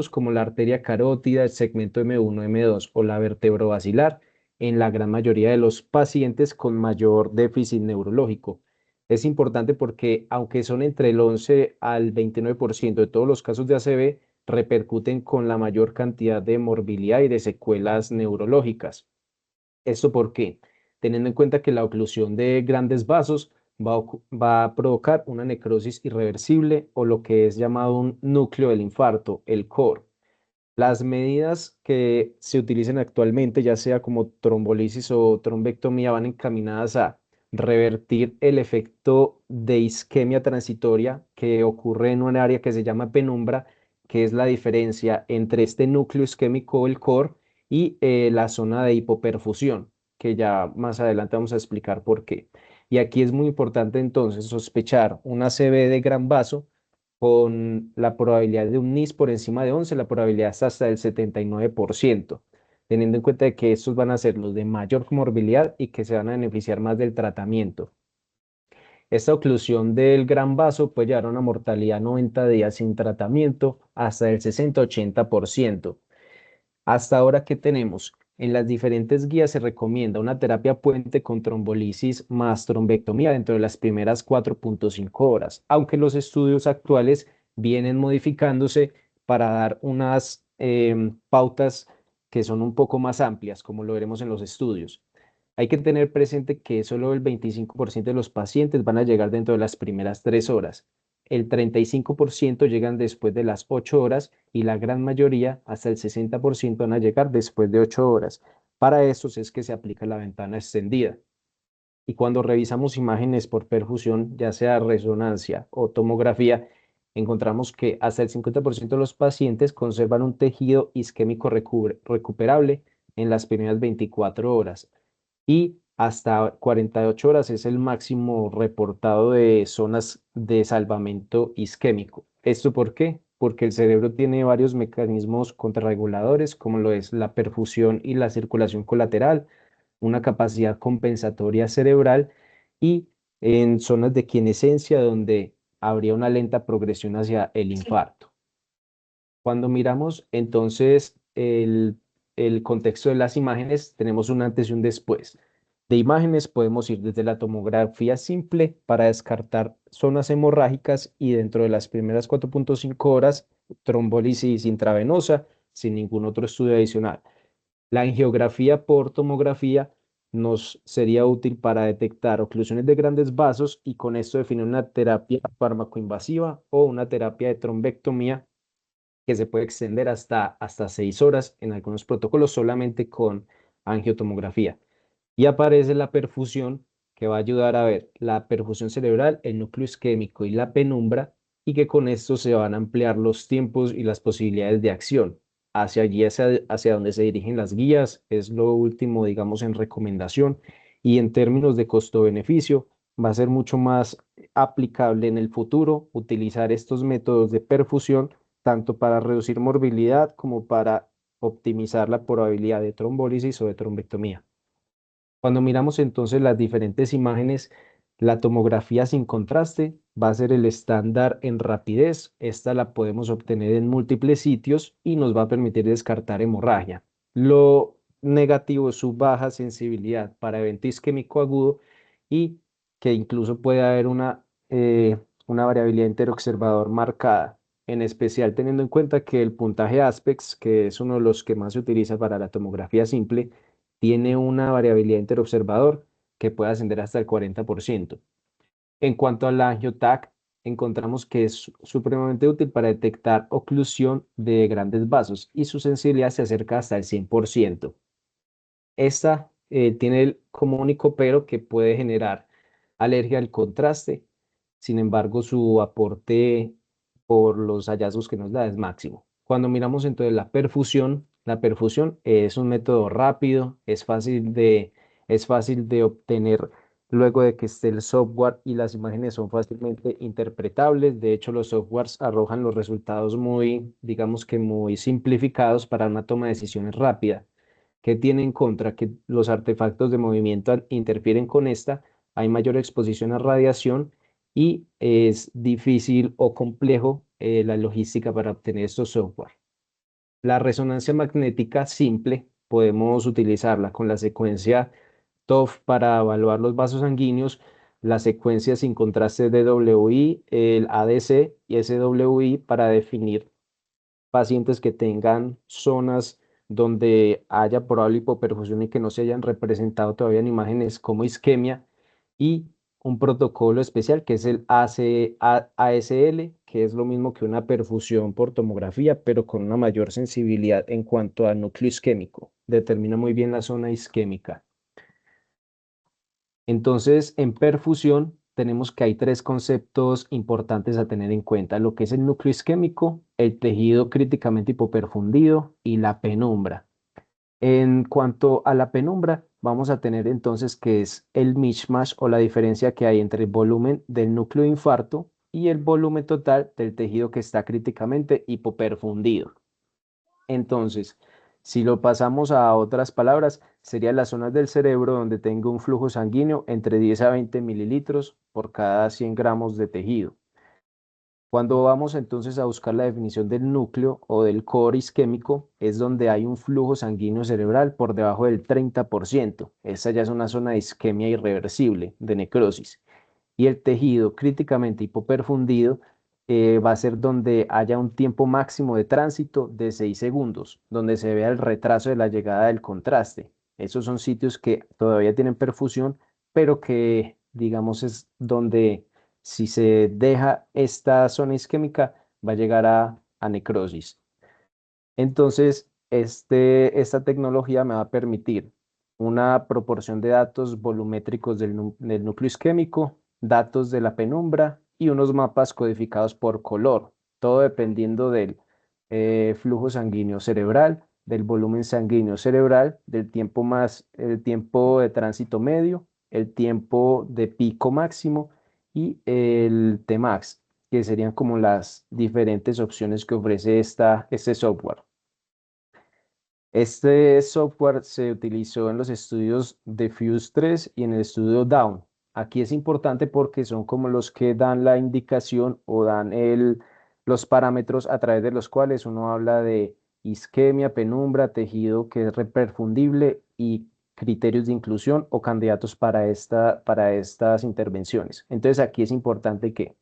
como la arteria carótida, el segmento M1, M2 o la vertebrobasilar en la gran mayoría de los pacientes con mayor déficit neurológico. Es importante porque aunque son entre el 11 al 29% de todos los casos de ACV, repercuten con la mayor cantidad de morbilidad y de secuelas neurológicas. ¿Esto por qué? Teniendo en cuenta que la oclusión de grandes vasos va a provocar una necrosis irreversible o lo que es llamado un núcleo del infarto, el core. Las medidas que se utilizan actualmente, ya sea como trombolisis o trombectomía, van encaminadas a revertir el efecto de isquemia transitoria que ocurre en un área que se llama penumbra, que es la diferencia entre este núcleo isquémico, el core, y la zona de hipoperfusión, que ya más adelante vamos a explicar por qué. Y aquí es muy importante entonces sospechar una CB de gran vaso con la probabilidad de un NIS por encima de 11, la probabilidad es hasta del 79%, teniendo en cuenta de que estos van a ser los de mayor morbilidad y que se van a beneficiar más del tratamiento. Esta oclusión del gran vaso puede llevar a una mortalidad 90 días sin tratamiento hasta el 60-80%. Hasta ahora, ¿qué tenemos? En las diferentes guías se recomienda una terapia puente con trombolisis más trombectomía dentro de las primeras 4.5 horas, aunque los estudios actuales vienen modificándose para dar unas pautas que son un poco más amplias, como lo veremos en los estudios. Hay que tener presente que solo el 25% de los pacientes van a llegar dentro de las primeras 3 horas. El 35% llegan después de las 8 horas y la gran mayoría, hasta el 60%, van a llegar después de 8 horas. Para estos es que se aplica la ventana extendida. Y cuando revisamos imágenes por perfusión, ya sea resonancia o tomografía, encontramos que hasta el 50% de los pacientes conservan un tejido isquémico recuperable en las primeras 24 horas y hasta 48 horas es el máximo reportado de zonas de salvamento isquémico. ¿Esto por qué? Porque el cerebro tiene varios mecanismos contrarreguladores, como lo es la perfusión y la circulación colateral, una capacidad compensatoria cerebral y en zonas de quiescencia donde habría una lenta progresión hacia el infarto. Cuando miramos entonces el contexto de las imágenes, tenemos un antes y un después. De imágenes podemos ir desde la tomografía simple para descartar zonas hemorrágicas y dentro de las primeras 4.5 horas, trombólisis intravenosa sin ningún otro estudio adicional. La angiografía por tomografía nos sería útil para detectar oclusiones de grandes vasos y con esto definir una terapia farmacoinvasiva o una terapia de trombectomía que se puede extender hasta 6 horas en algunos protocolos solamente con angiotomografía. Y aparece la perfusión que va a ayudar a ver la perfusión cerebral, el núcleo isquémico y la penumbra y que con esto se van a ampliar los tiempos y las posibilidades de acción. Hacia allí, hacia donde se dirigen las guías, es lo último, digamos, en recomendación. Y en términos de costo-beneficio, va a ser mucho más aplicable en el futuro utilizar estos métodos de perfusión tanto para reducir morbilidad como para optimizar la probabilidad de trombólisis o de trombectomía. Cuando miramos entonces las diferentes imágenes, la tomografía sin contraste va a ser el estándar en rapidez. Esta la podemos obtener en múltiples sitios y nos va a permitir descartar hemorragia. Lo negativo es su baja sensibilidad para evento isquémico agudo y que incluso puede haber una variabilidad interobservador marcada, en especial teniendo en cuenta que el puntaje ASPEX, que es uno de los que más se utiliza para la tomografía simple, tiene una variabilidad interobservador que puede ascender hasta el 40%. En cuanto a la angiotac, encontramos que es supremamente útil para detectar oclusión de grandes vasos y su sensibilidad se acerca hasta el 100%. Esta tiene como único pero que puede generar alergia al contraste, sin embargo su aporte por los hallazgos que nos da es máximo. Cuando miramos entonces la perfusión es un método rápido, es fácil de obtener luego de que esté el software y las imágenes son fácilmente interpretables. De hecho, los softwares arrojan los resultados muy, digamos que muy simplificados para una toma de decisiones rápida. ¿Qué tiene en contra? Que los artefactos de movimiento interfieren con esta, hay mayor exposición a radiación y es difícil o complejo la logística para obtener estos software. La resonancia magnética simple podemos utilizarla con la secuencia TOF para evaluar los vasos sanguíneos, la secuencia sin contraste de WI, el ADC y SWI para definir pacientes que tengan zonas donde haya probable hipoperfusión y que no se hayan representado todavía en imágenes como isquemia, y un protocolo especial que es el ASL, que es lo mismo que una perfusión por tomografía, pero con una mayor sensibilidad en cuanto al núcleo isquémico. Determina muy bien la zona isquémica. Entonces, en perfusión tenemos que hay tres conceptos importantes a tener en cuenta: lo que es el núcleo isquémico, el tejido críticamente hipoperfundido y la penumbra. En cuanto a la penumbra, vamos a tener entonces que es el mismatch o la diferencia que hay entre el volumen del núcleo de infarto y el volumen total del tejido que está críticamente hipoperfundido. Entonces, si lo pasamos a otras palabras, serían las zonas del cerebro donde tengo un flujo sanguíneo entre 10 a 20 mililitros por cada 100 gramos de tejido. Cuando vamos entonces a buscar la definición del núcleo o del core isquémico, es donde hay un flujo sanguíneo cerebral por debajo del 30%. Esa ya es una zona de isquemia irreversible, de necrosis. Y el tejido críticamente hipoperfundido va a ser donde haya un tiempo máximo de tránsito de 6 segundos, donde se vea el retraso de la llegada del contraste. Esos son sitios que todavía tienen perfusión, pero que, digamos, es donde si se deja esta zona isquémica, va a llegar a necrosis. Entonces, esta tecnología me va a permitir una proporción de datos volumétricos del núcleo isquémico, datos de la penumbra y unos mapas codificados por color, todo dependiendo del flujo sanguíneo cerebral, del volumen sanguíneo cerebral, el tiempo de tránsito medio, el tiempo de pico máximo y el Tmax, que serían como las diferentes opciones que ofrece este software. Este software se utilizó en los estudios de Fuse 3 y en el estudio Down. Aquí es importante porque son como los que dan la indicación o dan los parámetros a través de los cuales uno habla de isquemia, penumbra, tejido que es reperfundible y criterios de inclusión o candidatos para estas intervenciones. Entonces aquí es importante que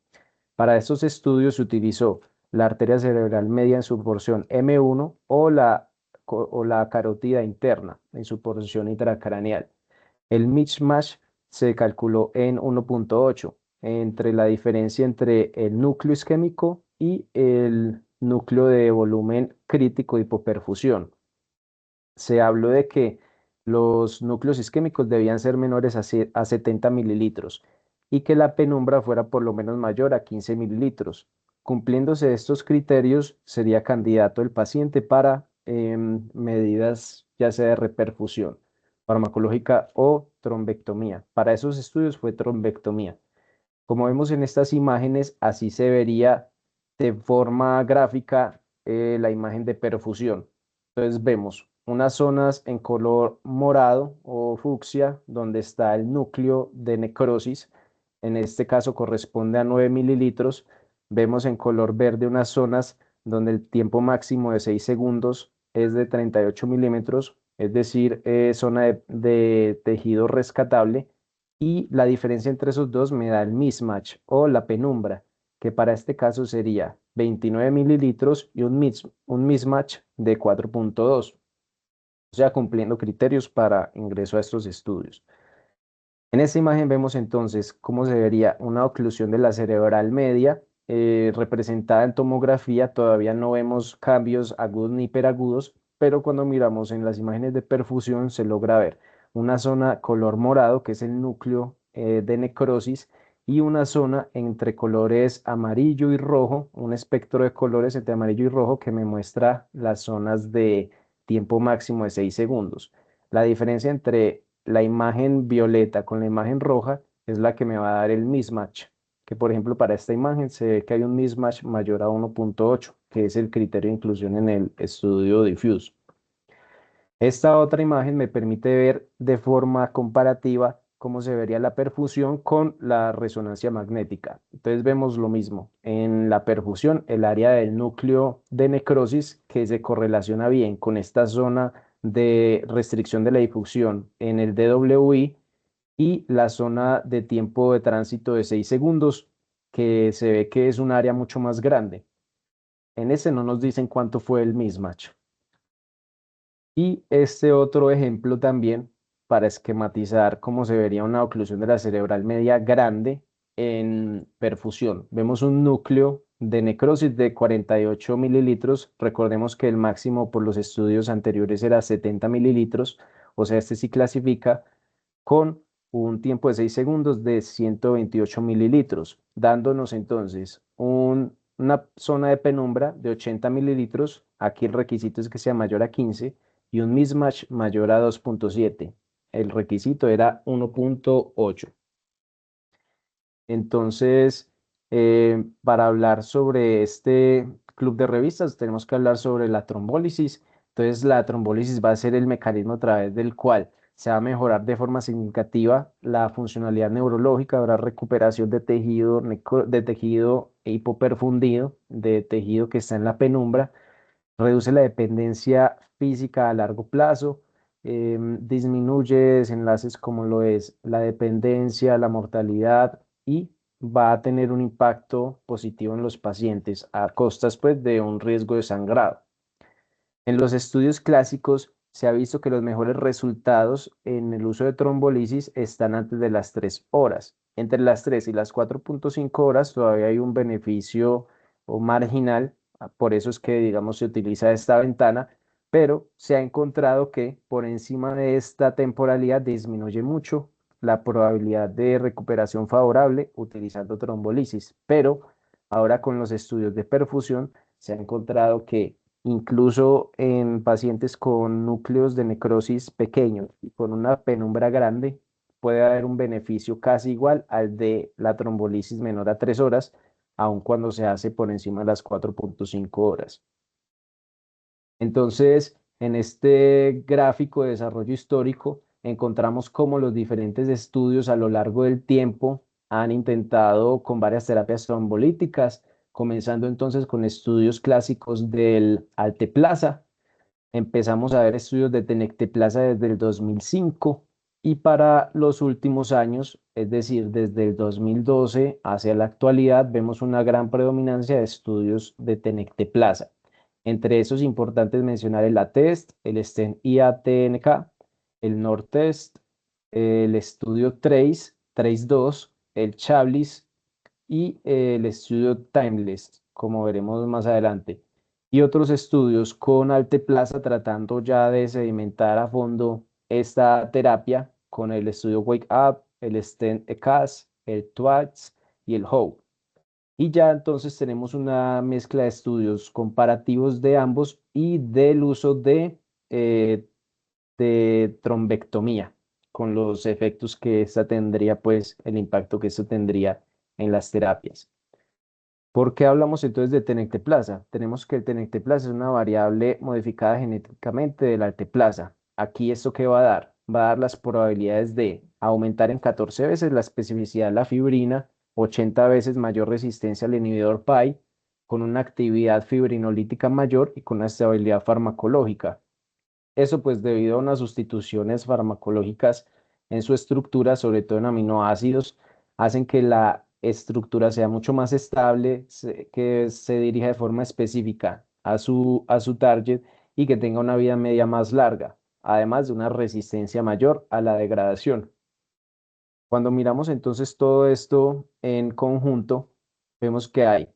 para estos estudios se utilizó la arteria cerebral media en su porción M1 o la carótida interna en su porción intracraneal. El mismatch se calculó en 1.8 entre la diferencia entre el núcleo isquémico y el núcleo de volumen crítico de hipoperfusión. Se habló de que los núcleos isquémicos debían ser menores a 70 mililitros y que la penumbra fuera por lo menos mayor a 15 mililitros. Cumpliéndose estos criterios, sería candidato el paciente para medidas ya sea de reperfusión farmacológica o trombectomía. Para esos estudios fue trombectomía. Como vemos en estas imágenes, así se vería de forma gráfica la imagen de perfusión. Entonces vemos unas zonas en color morado o fucsia donde está el núcleo de necrosis. En este caso corresponde a 9 mililitros. Vemos en color verde unas zonas donde el tiempo máximo de 6 segundos es de 38 milímetros, es decir, zona de tejido rescatable, y la diferencia entre esos dos me da el mismatch o la penumbra, que para este caso sería 29 mililitros y un mismatch de 4.2, o sea, cumpliendo criterios para ingreso a estos estudios. En esta imagen vemos entonces cómo se vería una oclusión de la cerebral media representada en tomografía. Todavía no vemos cambios agudos ni hiperagudos, pero cuando miramos en las imágenes de perfusión se logra ver una zona color morado, que es el núcleo de necrosis, y una zona entre colores amarillo y rojo, un espectro de colores entre amarillo y rojo que me muestra las zonas de tiempo máximo de 6 segundos. La diferencia entre la imagen violeta con la imagen roja es la que me va a dar el mismatch, que por ejemplo para esta imagen se ve que hay un mismatch mayor a 1.8, que es el criterio de inclusión en el estudio Diffuse. Esta otra imagen me permite ver de forma comparativa cómo se vería la perfusión con la resonancia magnética. Entonces vemos lo mismo. En la perfusión, el área del núcleo de necrosis que se correlaciona bien con esta zona de restricción de la difusión en el DWI y la zona de tiempo de tránsito de 6 segundos, que se ve que es un área mucho más grande. En ese no nos dicen cuánto fue el mismatch. Y este otro ejemplo también para esquematizar cómo se vería una oclusión de la cerebral media grande en perfusión. Vemos un núcleo de necrosis de 48 mililitros. Recordemos que el máximo por los estudios anteriores era 70 mililitros, o sea, este sí clasifica con un tiempo de 6 segundos de 128 mililitros, dándonos entonces una zona de penumbra de 80 mililitros. Aquí el requisito es que sea mayor a 15 y un mismatch mayor a 2.7. El requisito era 1.8. Entonces, para hablar sobre este club de revistas, tenemos que hablar sobre la trombólisis. Entonces, la trombólisis va a ser el mecanismo a través del cual se va a mejorar de forma significativa la funcionalidad neurológica, habrá recuperación de tejido hipoperfundido, de tejido que está en la penumbra, reduce la dependencia física a largo plazo, disminuye desenlaces como lo es la dependencia, la mortalidad y va a tener un impacto positivo en los pacientes a costas pues de un riesgo de sangrado. En los estudios clásicos se ha visto que los mejores resultados en el uso de trombolisis están antes de las 3 horas. Entre las 3 y las 4.5 horas todavía hay un beneficio o marginal, por eso es que, digamos, se utiliza esta ventana, pero se ha encontrado que por encima de esta temporalidad disminuye mucho la probabilidad de recuperación favorable utilizando trombolisis. Pero ahora con los estudios de perfusión se ha encontrado que incluso en pacientes con núcleos de necrosis pequeños y con una penumbra grande, puede haber un beneficio casi igual al de la trombolisis menor a 3 horas, aun cuando se hace por encima de las 4.5 horas. Entonces, en este gráfico de desarrollo histórico, encontramos cómo los diferentes estudios a lo largo del tiempo han intentado con varias terapias trombolíticas, comenzando entonces con estudios clásicos del alteplasa. Empezamos a ver estudios de tenecteplasa desde el 2005 y para los últimos años, es decir, desde el 2012 hacia la actualidad, vemos una gran predominancia de estudios de tenecteplasa. Entre esos importantes mencionar el ATEST, el STEM IATNK, el NORTEST, el estudio TRACE, TRACE 2, el CHABLIS y el estudio Timeless, como veremos más adelante, y otros estudios con Alteplasa tratando ya de sedimentar a fondo esta terapia con el estudio Wake Up, el STEM-ECAS, el TWATS y el HOPE. Y ya entonces tenemos una mezcla de estudios comparativos de ambos y del uso de trombectomía, con los efectos que esta tendría, pues el impacto que esto tendría en las terapias. ¿Por qué hablamos entonces de tenecteplasa? Tenemos que el tenecteplasa es una variable modificada genéticamente del alteplasa. Aquí, ¿esto qué va a dar? Va a dar las probabilidades de aumentar en 14 veces la especificidad de la fibrina, 80 veces mayor resistencia al inhibidor PAI, con una actividad fibrinolítica mayor y con una estabilidad farmacológica. Eso pues debido a unas sustituciones farmacológicas en su estructura, sobre todo en aminoácidos, hacen que la estructura sea mucho más estable, que se dirija de forma específica a su target y que tenga una vida media más larga, además de una resistencia mayor a la degradación. Cuando miramos entonces todo esto en conjunto, vemos que hay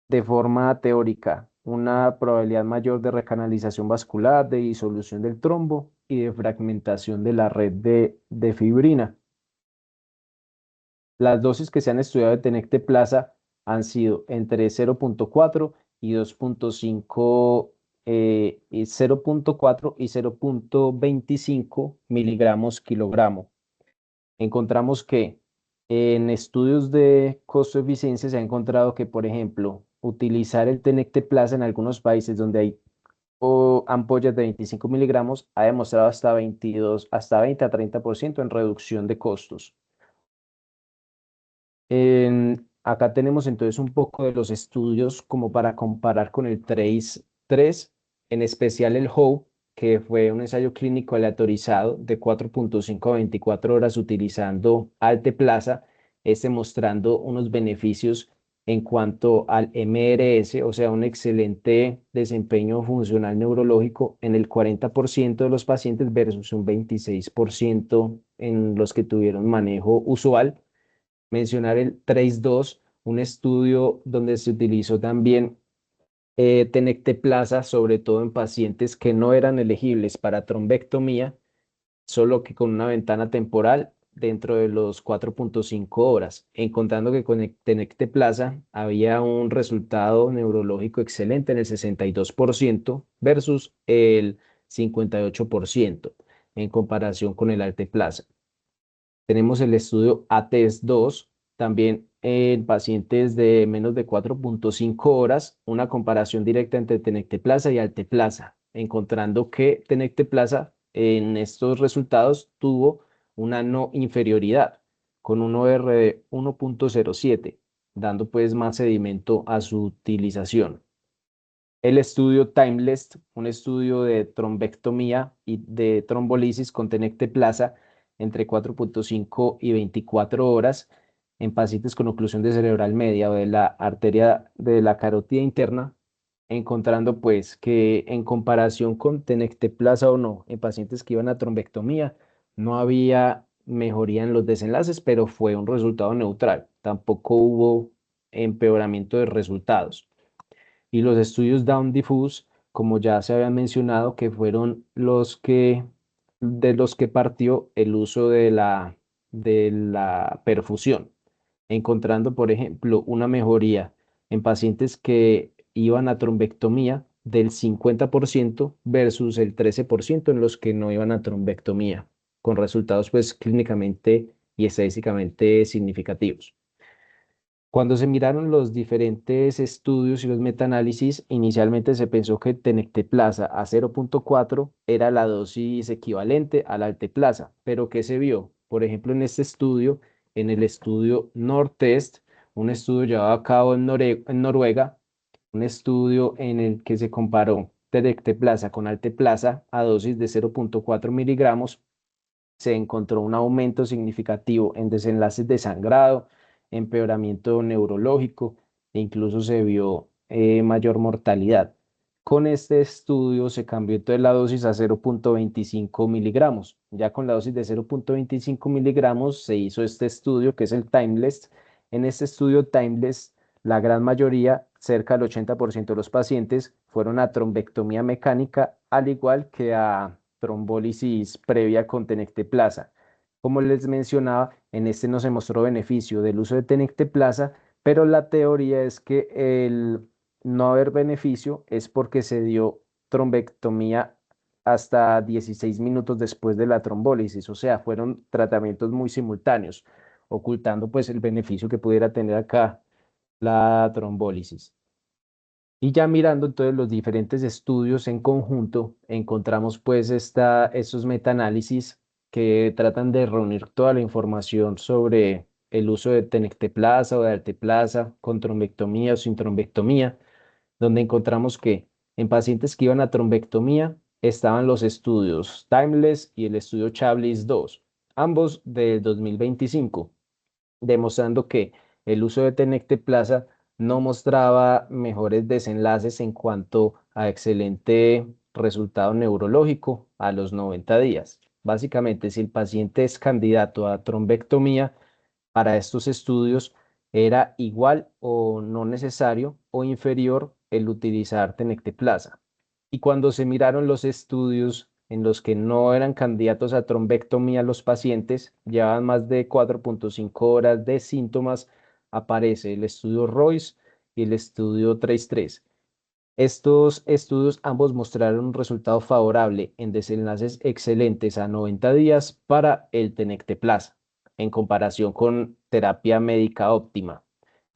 de forma teórica una probabilidad mayor de recanalización vascular, de disolución del trombo y de fragmentación de la red de fibrina. Las dosis que se han estudiado de tenecteplasa han sido entre 0.4 y 2.5, y 0.4 y 0.25 miligramos kilogramo. Encontramos que en estudios de costo-eficiencia se ha encontrado que, por ejemplo, utilizar el tenecteplasa en algunos países donde hay o ampollas de 25 miligramos ha demostrado hasta 20 a 30% en reducción de costos. Acá tenemos entonces un poco de los estudios como para comparar con el TRACE 3, en especial el HOPE, que fue un ensayo clínico aleatorizado de 4.5 a 24 horas utilizando Alteplasa, mostrando unos beneficios en cuanto al MRS, o sea, un excelente desempeño funcional neurológico en el 40% de los pacientes versus un 26% en los que tuvieron manejo usual. Mencionar el TRACE-2, un estudio donde se utilizó también tenecteplasa, sobre todo en pacientes que no eran elegibles para trombectomía, solo que con una ventana temporal dentro de los 4.5 horas, encontrando que con el tenecteplasa había un resultado neurológico excelente en el 62% versus el 58% en comparación con el alteplasa. Tenemos el estudio ATES-2, también en pacientes de menos de 4.5 horas, una comparación directa entre tenecteplasa y alteplasa, encontrando que tenecteplasa en estos resultados tuvo una no inferioridad con un OR de 1.07, dando pues más sedimento a su utilización. El estudio Timeless, un estudio de trombectomía y de trombolisis con tenecteplasa entre 4.5 y 24 horas en pacientes con oclusión de cerebral media o de la arteria de la carótida interna, encontrando pues que en comparación con tenecteplasa o no, en pacientes que iban a trombectomía, no había mejoría en los desenlaces, pero fue un resultado neutral. Tampoco hubo empeoramiento de resultados. Y los estudios Down Diffuse, como ya se habían mencionado, que fueron de los que partió el uso de la perfusión, encontrando, por ejemplo, una mejoría en pacientes que iban a trombectomía del 50% versus el 13% en los que no iban a trombectomía, con resultados pues clínicamente y estadísticamente significativos. Cuando se miraron los diferentes estudios y los metaanálisis, inicialmente se pensó que tenecteplasa a 0.4 era la dosis equivalente a la alteplasa, pero ¿qué se vio? Por ejemplo, en este estudio, en el estudio NORTEST, un estudio llevado a cabo en Noruega, un estudio en el que se comparó tenecteplasa con alteplasa a dosis de 0.4 miligramos, se encontró un aumento significativo en desenlaces de sangrado, empeoramiento neurológico e incluso se vio mayor mortalidad. Con este estudio se cambió entonces la dosis a 0.25 miligramos. Ya con la dosis de 0.25 miligramos se hizo este estudio que es el Timeless. En este estudio Timeless, la gran mayoría, cerca del 80% de los pacientes, fueron a trombectomía mecánica, al igual que a trombólisis previa con tenecteplasa. Como les mencionaba, en este no se mostró beneficio del uso de tenecteplasa, pero la teoría es que el no haber beneficio es porque se dio trombectomía hasta 16 minutos después de la trombólisis, o sea, fueron tratamientos muy simultáneos, ocultando pues el beneficio que pudiera tener acá la trombólisis. Y ya mirando entonces los diferentes estudios en conjunto, encontramos pues estos metaanálisis que tratan de reunir toda la información sobre el uso de tenecteplasa o de alteplasa con trombectomía o sin trombectomía, donde encontramos que en pacientes que iban a trombectomía estaban los estudios Timeless y el estudio Chablis 2, ambos del 2025, demostrando que el uso de tenecteplasa no mostraba mejores desenlaces en cuanto a excelente resultado neurológico a los 90 días. Básicamente, si el paciente es candidato a trombectomía, para estos estudios era igual o no necesario o inferior el utilizar tenecteplasa. Y cuando se miraron los estudios en los que no eran candidatos a trombectomía los pacientes, llevaban más de 4.5 horas de síntomas, aparece el estudio Royce y el estudio Trace 3. Estos estudios ambos mostraron un resultado favorable en desenlaces excelentes a 90 días para el tenecteplasa en comparación con terapia médica óptima.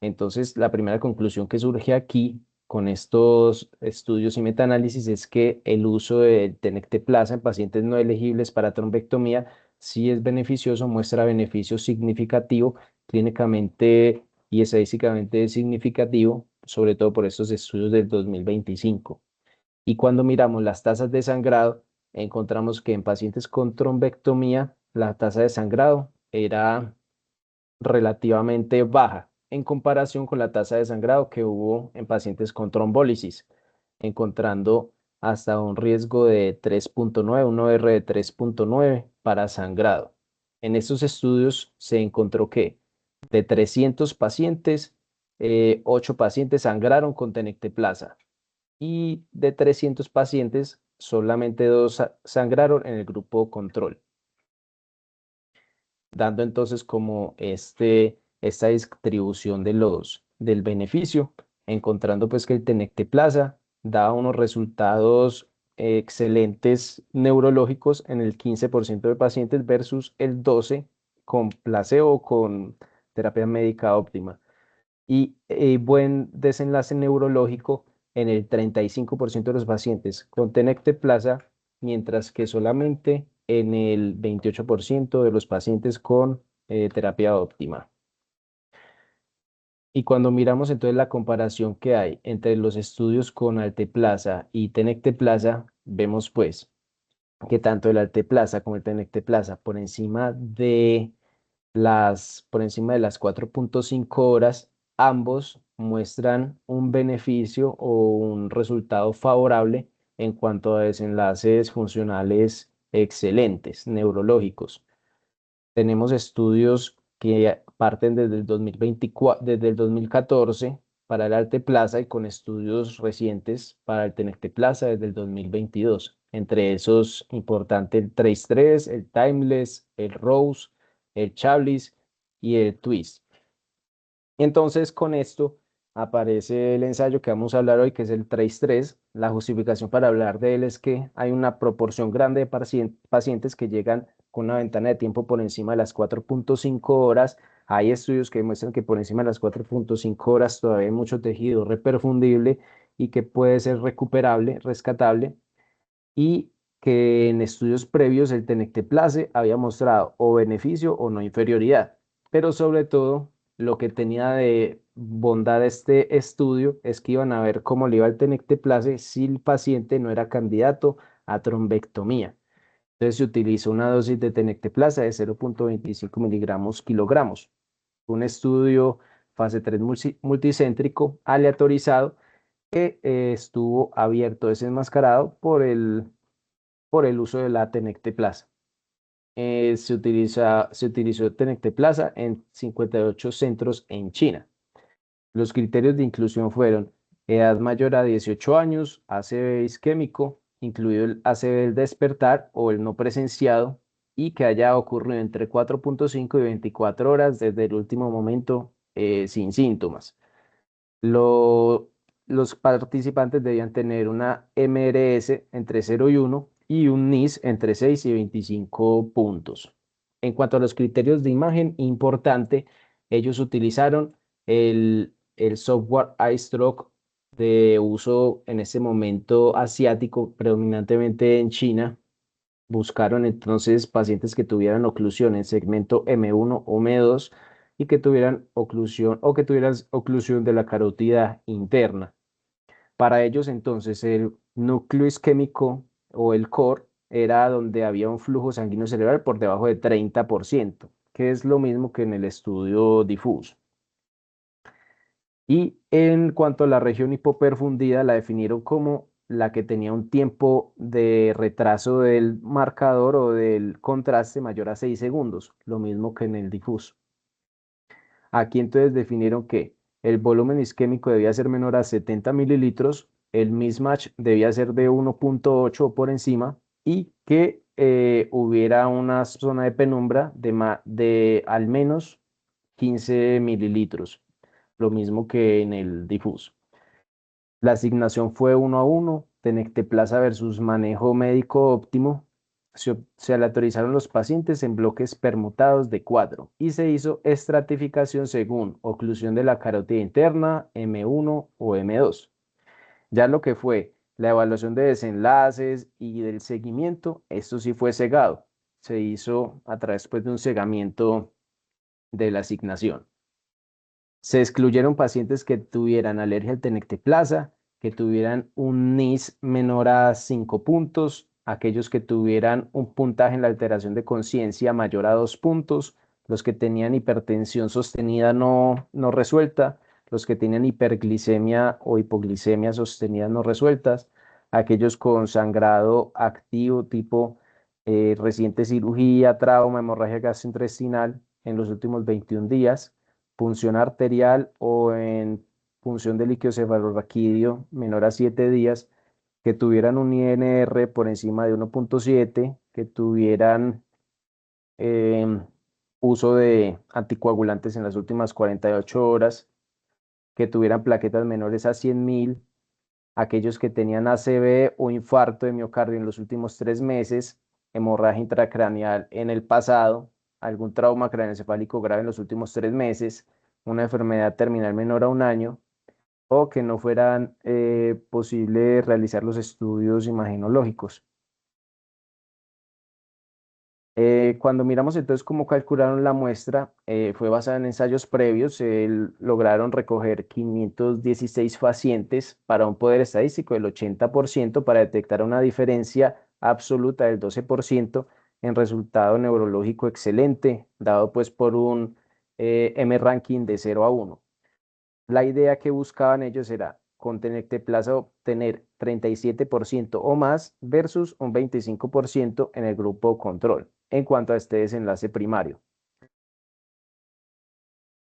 Entonces, la primera conclusión que surge aquí con estos estudios y metaanálisis es que el uso de tenecteplasa en pacientes no elegibles para trombectomía sí es beneficioso, muestra beneficio significativo, clínicamente y estadísticamente significativo, sobre todo por estos estudios del 2025. Y cuando miramos las tasas de sangrado, encontramos que en pacientes con trombectomía, la tasa de sangrado era relativamente baja en comparación con la tasa de sangrado que hubo en pacientes con trombólisis, encontrando hasta un riesgo de 3.9, un OR de 3.9 para sangrado. En estos estudios se encontró que de 300 pacientes, 8 pacientes sangraron con tenecteplasa y de 300 pacientes, solamente 2 sangraron en el grupo control, dando entonces como esta distribución del beneficio, encontrando pues que el tenecteplasa da unos resultados excelentes neurológicos en el 15% de pacientes versus el 12% con placebo o con terapia médica óptima y buen desenlace neurológico en el 35% de los pacientes con tenecteplasa, mientras que solamente en el 28% de los pacientes con terapia óptima. Y cuando miramos entonces la comparación que hay entre los estudios con alteplasa y tenecteplasa, vemos pues que tanto el alteplasa como el tenecteplasa por encima de las 4.5 horas, ambos muestran un beneficio o un resultado favorable en cuanto a desenlaces funcionales excelentes, neurológicos. Tenemos estudios que parten desde el 2024, desde el 2014 para el alteplasa y con estudios recientes para el tenecteplasa desde el 2022. Entre esos, importante el TRACE-3, el Timeless, el Rose, el Chablis y el Twist. Entonces, con esto aparece el ensayo que vamos a hablar hoy, que es el TRACE-3. La justificación para hablar de él es que hay una proporción grande de pacientes que llegan con una ventana de tiempo por encima de las 4.5 horas. Hay estudios que demuestran que por encima de las 4.5 horas todavía hay mucho tejido reperfundible y que puede ser recuperable, rescatable, y que en estudios previos el tenecteplase había mostrado o beneficio o no inferioridad. Pero sobre todo, lo que tenía de bondad este estudio es que iban a ver cómo le iba el tenecteplase si el paciente no era candidato a trombectomía. Entonces se utilizó una dosis de tenecteplasa de 0.25 miligramos kilogramos. Un estudio fase 3 multicéntrico aleatorizado que estuvo abierto, desenmascarado por el uso de la tenecteplasa. Se utilizó tenecteplasa en 58 centros en China. Los criterios de inclusión fueron edad mayor a 18 años, ACV isquémico, incluido el ACV del despertar o el no presenciado, y que haya ocurrido entre 4.5 y 24 horas desde el último momento sin síntomas. Los participantes debían tener una MRS entre 0 y 1 y un NIS entre 6 y 25 puntos. En cuanto a los criterios de imagen, importante, ellos utilizaron el software iStroke de uso en ese momento asiático, predominantemente en China. Buscaron entonces pacientes que tuvieran oclusión en segmento M1 o M2 y que tuvieran oclusión de la carótida interna. Para ellos entonces el núcleo isquémico o el core era donde había un flujo sanguíneo cerebral por debajo de 30%, que es lo mismo que en el estudio difuso. Y en cuanto a la región hipoperfundida, la definieron como la que tenía un tiempo de retraso del marcador o del contraste mayor a 6 segundos, lo mismo que en el difuso. Aquí entonces definieron que el volumen isquémico debía ser menor a 70 mililitros, el mismatch debía ser de 1.8 o por encima y que hubiera una zona de penumbra de al menos 15 mililitros, lo mismo que en el difuso. La asignación fue 1-1, tenecteplasa versus manejo médico óptimo. Se aleatorizaron los pacientes en bloques permutados de 4 y se hizo estratificación según oclusión de la carótida interna, M1 o M2. Ya lo que fue la evaluación de desenlaces y del seguimiento, esto sí fue cegado. Se hizo a través pues, de un cegamiento de la asignación. Se excluyeron pacientes que tuvieran alergia al tenecteplasa, que tuvieran un NIS menor a 5 puntos, aquellos que tuvieran un puntaje en la alteración de conciencia mayor a 2 puntos, los que tenían hipertensión sostenida no resuelta, los que tenían hiperglicemia o hipoglicemia sostenida no resueltas, aquellos con sangrado activo tipo reciente cirugía, trauma, hemorragia gastrointestinal en los últimos 21 días, punción arterial o en punción de líquido cefalorraquídeo menor a 7 días, que tuvieran un INR por encima de 1.7, que tuvieran em, uso de anticoagulantes en las últimas 48 horas, que tuvieran plaquetas menores a 100.000, aquellos que tenían ACV o infarto de miocardio en los últimos 3 meses, hemorragia intracraneal en el pasado, algún trauma craneoencefálico grave en los últimos 3 meses, una enfermedad terminal menor a un año, o que no fueran posible realizar los estudios imagenológicos. Cuando miramos entonces cómo calcularon la muestra, fue basada en ensayos previos. Lograron recoger 516 pacientes para un poder estadístico del 80% para detectar una diferencia absoluta del 12% en resultado neurológico excelente, dado pues por un M-ranking de 0 a 1. La idea que buscaban ellos era con Tenecteplasa obtener 37% o más versus un 25% en el grupo control en cuanto a este desenlace primario.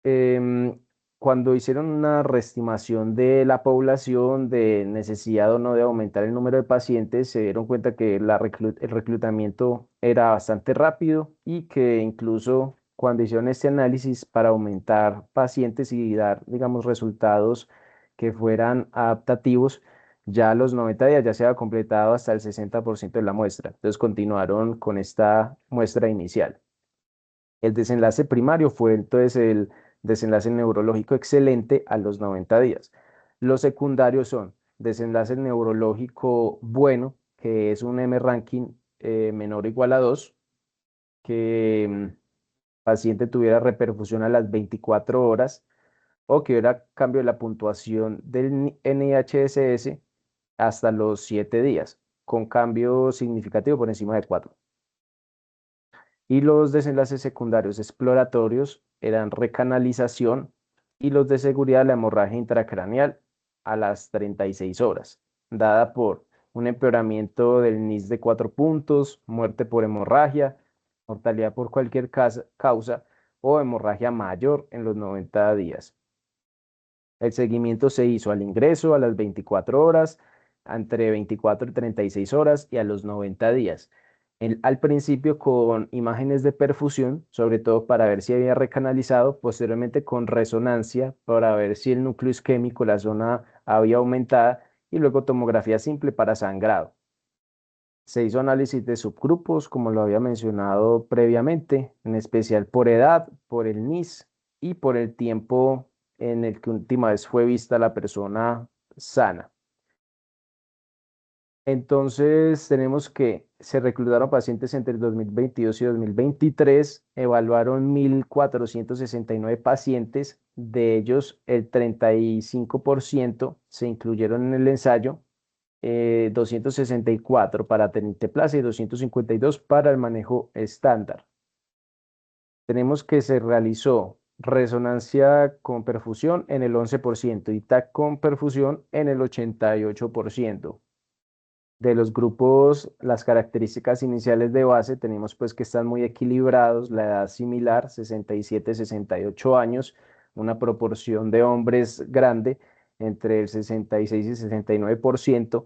Em, Cuando hicieron una reestimación de la población, de necesidad o no de aumentar el número de pacientes, se dieron cuenta que el reclutamiento era bastante rápido y que incluso cuando hicieron este análisis para aumentar pacientes y dar, digamos, resultados que fueran adaptativos, ya a los 90 días ya se había completado hasta el 60% de la muestra. Entonces continuaron con esta muestra inicial. El desenlace primario fue entonces el desenlace neurológico excelente a los 90 días. Los secundarios son desenlace neurológico bueno, que es un M-ranking menor o igual a 2, que paciente tuviera reperfusión a las 24 horas o que hubiera cambio de la puntuación del NIHSS hasta los 7 días, con cambio significativo por encima de 4. Y los desenlaces secundarios exploratorios eran recanalización y los de seguridad la hemorragia intracraneal a las 36 horas, dada por un empeoramiento del NIS de 4 puntos, muerte por hemorragia, mortalidad por cualquier causa o hemorragia mayor en los 90 días. El seguimiento se hizo al ingreso a las 24 horas, entre 24 y 36 horas y a los 90 días. Al principio con imágenes de perfusión, sobre todo para ver si había recanalizado, posteriormente con resonancia para ver si el núcleo isquémico, la zona había aumentada, y luego tomografía simple para sangrado. Se hizo análisis de subgrupos, como lo había mencionado previamente, en especial por edad, por el NIS y por el tiempo en el que última vez fue vista la persona sana. Entonces, tenemos que se reclutaron pacientes entre 2022 y 2023, evaluaron 1.469 pacientes, de ellos el 35% se incluyeron en el ensayo, 264 para tenecteplasa y 252 para el manejo estándar. Tenemos que se realizó resonancia con perfusión en el 11% y TAC con perfusión en el 88%. De los grupos, las características iniciales de base, tenemos pues que están muy equilibrados, la edad similar, 67, 68 años, una proporción de hombres grande, entre el 66 y 69%,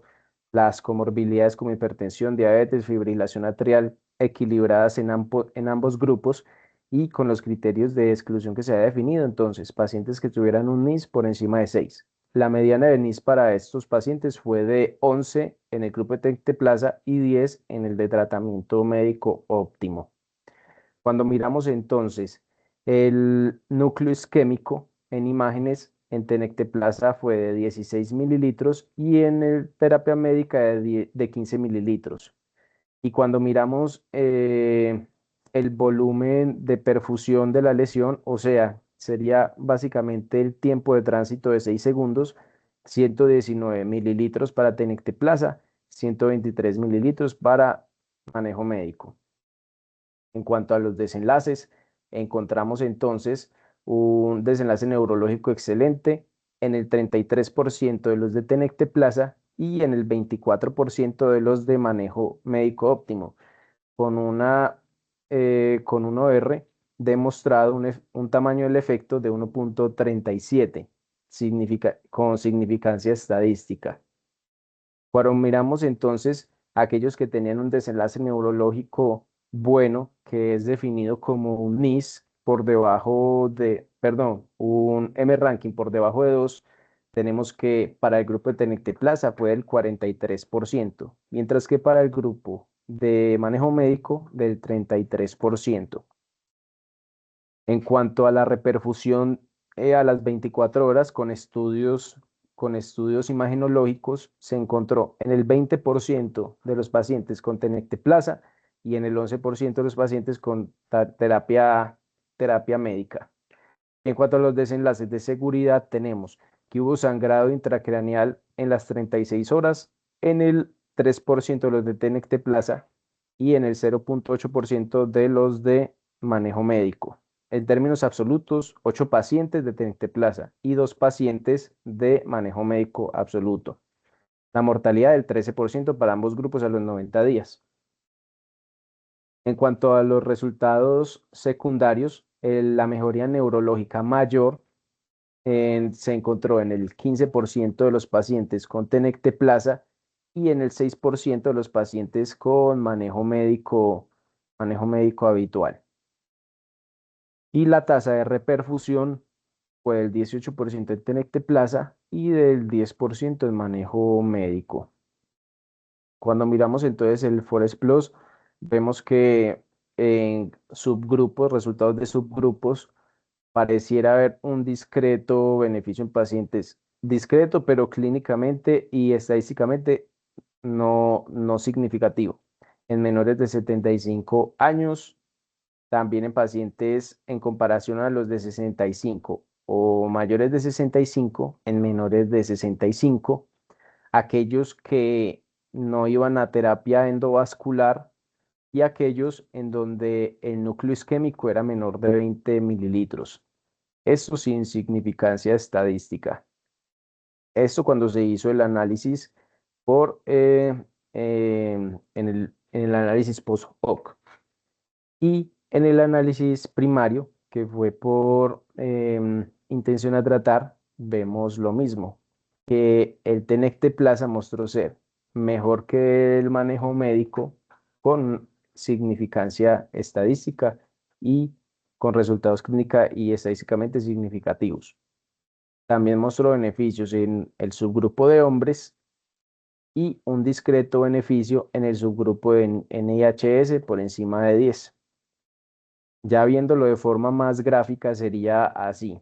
las comorbilidades como hipertensión, diabetes, fibrilación atrial, equilibradas en ambos grupos y con los criterios de exclusión que se ha definido, entonces, pacientes que tuvieran un NIS por encima de 6. La mediana de NIS para estos pacientes fue de 11 en el grupo de Tenecteplasa y 10 en el de tratamiento médico óptimo. Cuando miramos entonces el núcleo isquémico en imágenes, en Tenecteplasa fue de 16 mililitros y en terapia médica de 15 mililitros. Y cuando miramos el volumen de perfusión de la lesión, o sea, sería básicamente el tiempo de tránsito de 6 segundos, 119 mililitros para Tenecteplasa, 123 mililitros para manejo médico. En cuanto a los desenlaces, encontramos entonces un desenlace neurológico excelente en el 33% de los de Tenecteplasa y en el 24% de los de manejo médico óptimo, con con un OR demostrado un tamaño del efecto de 1,37, con significancia estadística. Cuando miramos entonces aquellos que tenían un desenlace neurológico bueno, que es definido como un NIS por debajo de, perdón, un M ranking por debajo de 2, tenemos que para el grupo de Tenecteplasa fue del 43%, mientras que para el grupo de manejo médico del 33%. En cuanto a la reperfusión a las 24 horas con estudios imagenológicos, se encontró en el 20% de los pacientes con Tenecteplasa y en el 11% de los pacientes con terapia médica. En cuanto a los desenlaces de seguridad, tenemos que hubo sangrado intracraneal en las 36 horas en el 3% de los de Tenecteplasa y en el 0,8% de los de manejo médico. En términos absolutos, 8 pacientes de Tenecteplasa y 2 pacientes de manejo médico absoluto. La mortalidad del 13% para ambos grupos a los 90 días. En cuanto a los resultados secundarios, la mejoría neurológica mayor se encontró en el 15% de los pacientes con Tenecteplasa y en el 6% de los pacientes con manejo médico habitual. Y la tasa de reperfusión fue del 18% en Tenecteplasa y del 10% en manejo médico. Cuando miramos entonces el Forest Plus, vemos que en subgrupos, resultados de subgrupos, pareciera haber un discreto beneficio en pacientes, discreto, pero clínicamente y estadísticamente no significativo. En menores de 75 años, también en pacientes en comparación a los de 65 o mayores de 65, en menores de 65, aquellos que no iban a terapia endovascular y aquellos en donde el núcleo isquémico era menor de 20 mililitros. Esto sin significancia estadística. Esto cuando se hizo el análisis en el análisis post-hoc. Y en el análisis primario, que fue por intención a tratar, vemos lo mismo, que el Tenecteplasa mostró ser mejor que el manejo médico con significancia estadística y con resultados clínica y estadísticamente significativos. También mostró beneficios en el subgrupo de hombres y un discreto beneficio en el subgrupo de NIHS por encima de 10. Ya viéndolo de forma más gráfica sería así.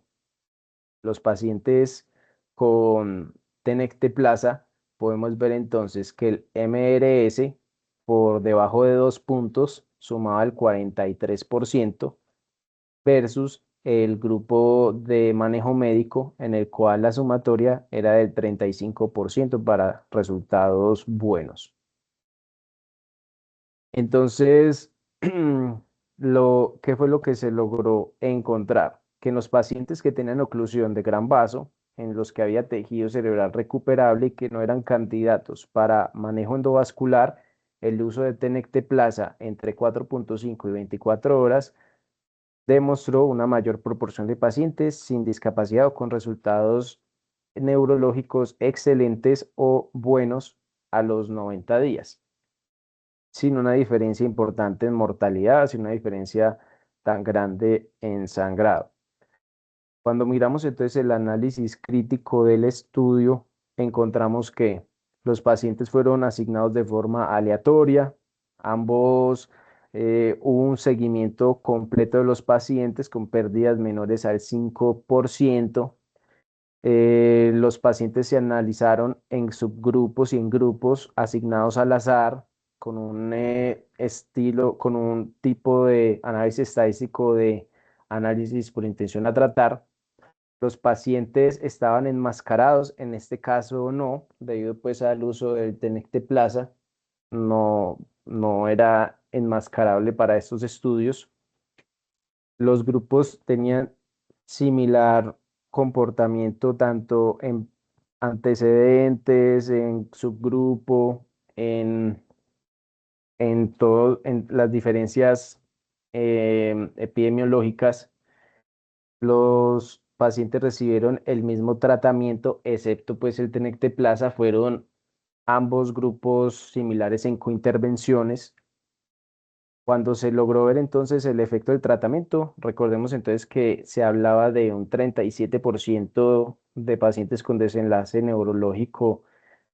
Los pacientes con Tenecteplasa podemos ver entonces que el MRS por debajo de 2 puntos sumaba el 43% versus el grupo de manejo médico en el cual la sumatoria era del 35% para resultados buenos. Entonces, ¿qué fue lo que se logró encontrar? Que en los pacientes que tenían oclusión de gran vaso, en los que había tejido cerebral recuperable y que no eran candidatos para manejo endovascular, el uso de Tenecteplasa entre 4,5 y 24 horas demostró una mayor proporción de pacientes sin discapacidad o con resultados neurológicos excelentes o buenos a los 90 días, sin una diferencia importante en mortalidad, sin una diferencia tan grande en sangrado. Cuando miramos entonces el análisis crítico del estudio, encontramos que los pacientes fueron asignados de forma aleatoria, hubo un seguimiento completo de los pacientes con pérdidas menores al 5%, Los pacientes se analizaron en subgrupos y en grupos asignados al azar con un estilo, con un tipo de análisis estadístico de análisis por intención a tratar. Los pacientes estaban enmascarados, en este caso no, debido pues al uso del Tenecteplasa, no era enmascarable para estos estudios. Los grupos tenían similar comportamiento tanto en antecedentes, en subgrupo, en, en las diferencias epidemiológicas. Los pacientes recibieron el mismo tratamiento, excepto pues el Tenecteplasa, fueron ambos grupos similares en cointervenciones. Cuando se logró ver entonces el efecto del tratamiento, recordemos entonces que se hablaba de un 37% de pacientes con desenlace neurológico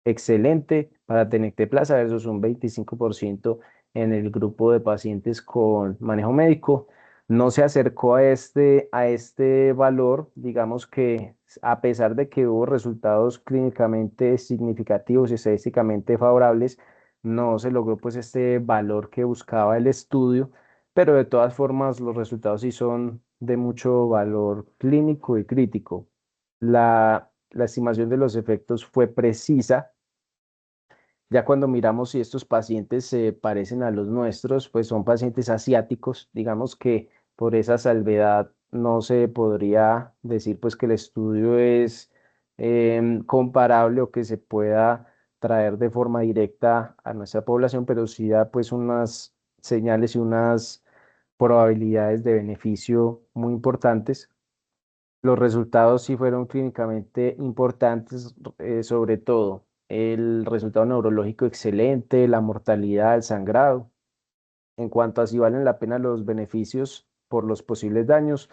excelente para Tenecteplasa versus un 25% en el grupo de pacientes con manejo médico. No se acercó a este valor, digamos que a pesar de que hubo resultados clínicamente significativos y estadísticamente favorables, no se logró pues este valor que buscaba el estudio, pero de todas formas los resultados sí son de mucho valor clínico y crítico. La estimación de los efectos fue precisa. Ya cuando miramos si estos pacientes se parecen a los nuestros, pues son pacientes asiáticos, digamos que por esa salvedad no se podría decir pues que el estudio es comparable o que se pueda traer de forma directa a nuestra población, pero sí da pues unas señales y unas probabilidades de beneficio muy importantes. Los resultados sí fueron clínicamente importantes, sobre todo el resultado neurológico excelente, la mortalidad, el sangrado. En cuanto a si valen la pena los beneficios por los posibles daños,